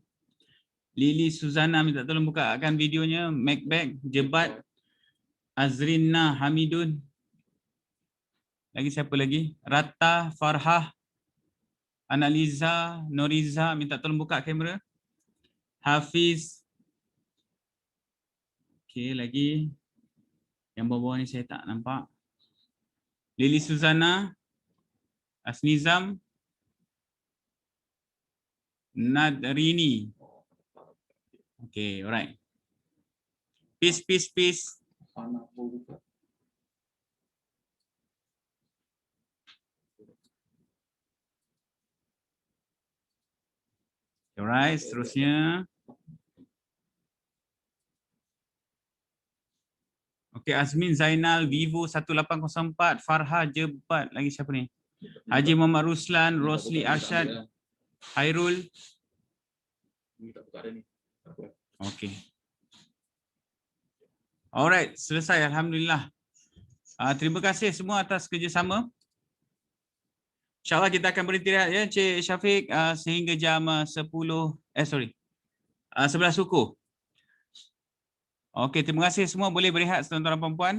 [SPEAKER 4] Lily Suzana minta tolong bukakan videonya. Macbeth, Jebat, Azrina Hamidun. Lagi siapa lagi? Rata Farhah, Analiza, Noriza minta tolong buka kamera. Hafiz. Okey, lagi. Yang bawah ni saya tak nampak. Lily Suzana, Asnizam, Nadrini. Okay, alright. Peace, peace, peace. Alright, seterusnya. Okay, Azmin Zainal, Vivo 1804, Farha Jebat. Lagi siapa ni? Haji Muhammad Ruslan, Rosli Arsyad, Hairul. Okay. Alright, selesai. Alhamdulillah. Terima kasih semua atas kerjasama. InsyaAllah kita akan berhenti rehat ya, Encik Syafiq, sehingga jam 11 suku. Okey, terima kasih semua. Boleh berehat tuan-tuan dan puan-puan.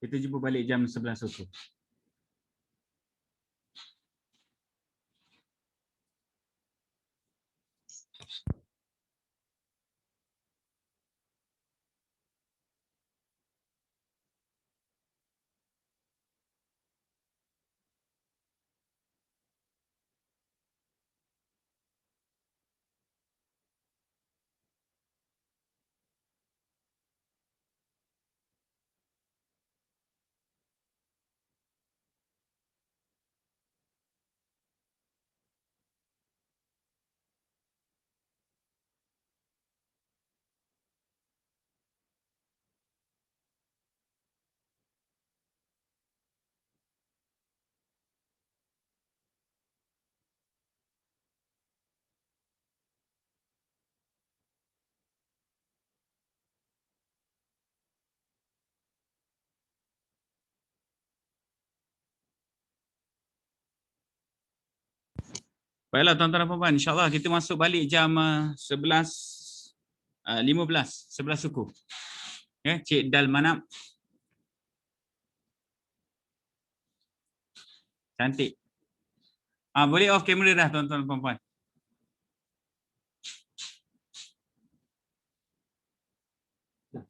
[SPEAKER 4] Kita jumpa balik jam 11 suku. Baiklah tuan-tuan dan puan-puan, insyaAllah kita masuk balik jam 11.15, 11 suku. Okay, Cik Dal Manap. Cantik. Boleh off kamera dah tuan-tuan dan puan-puan. Dah,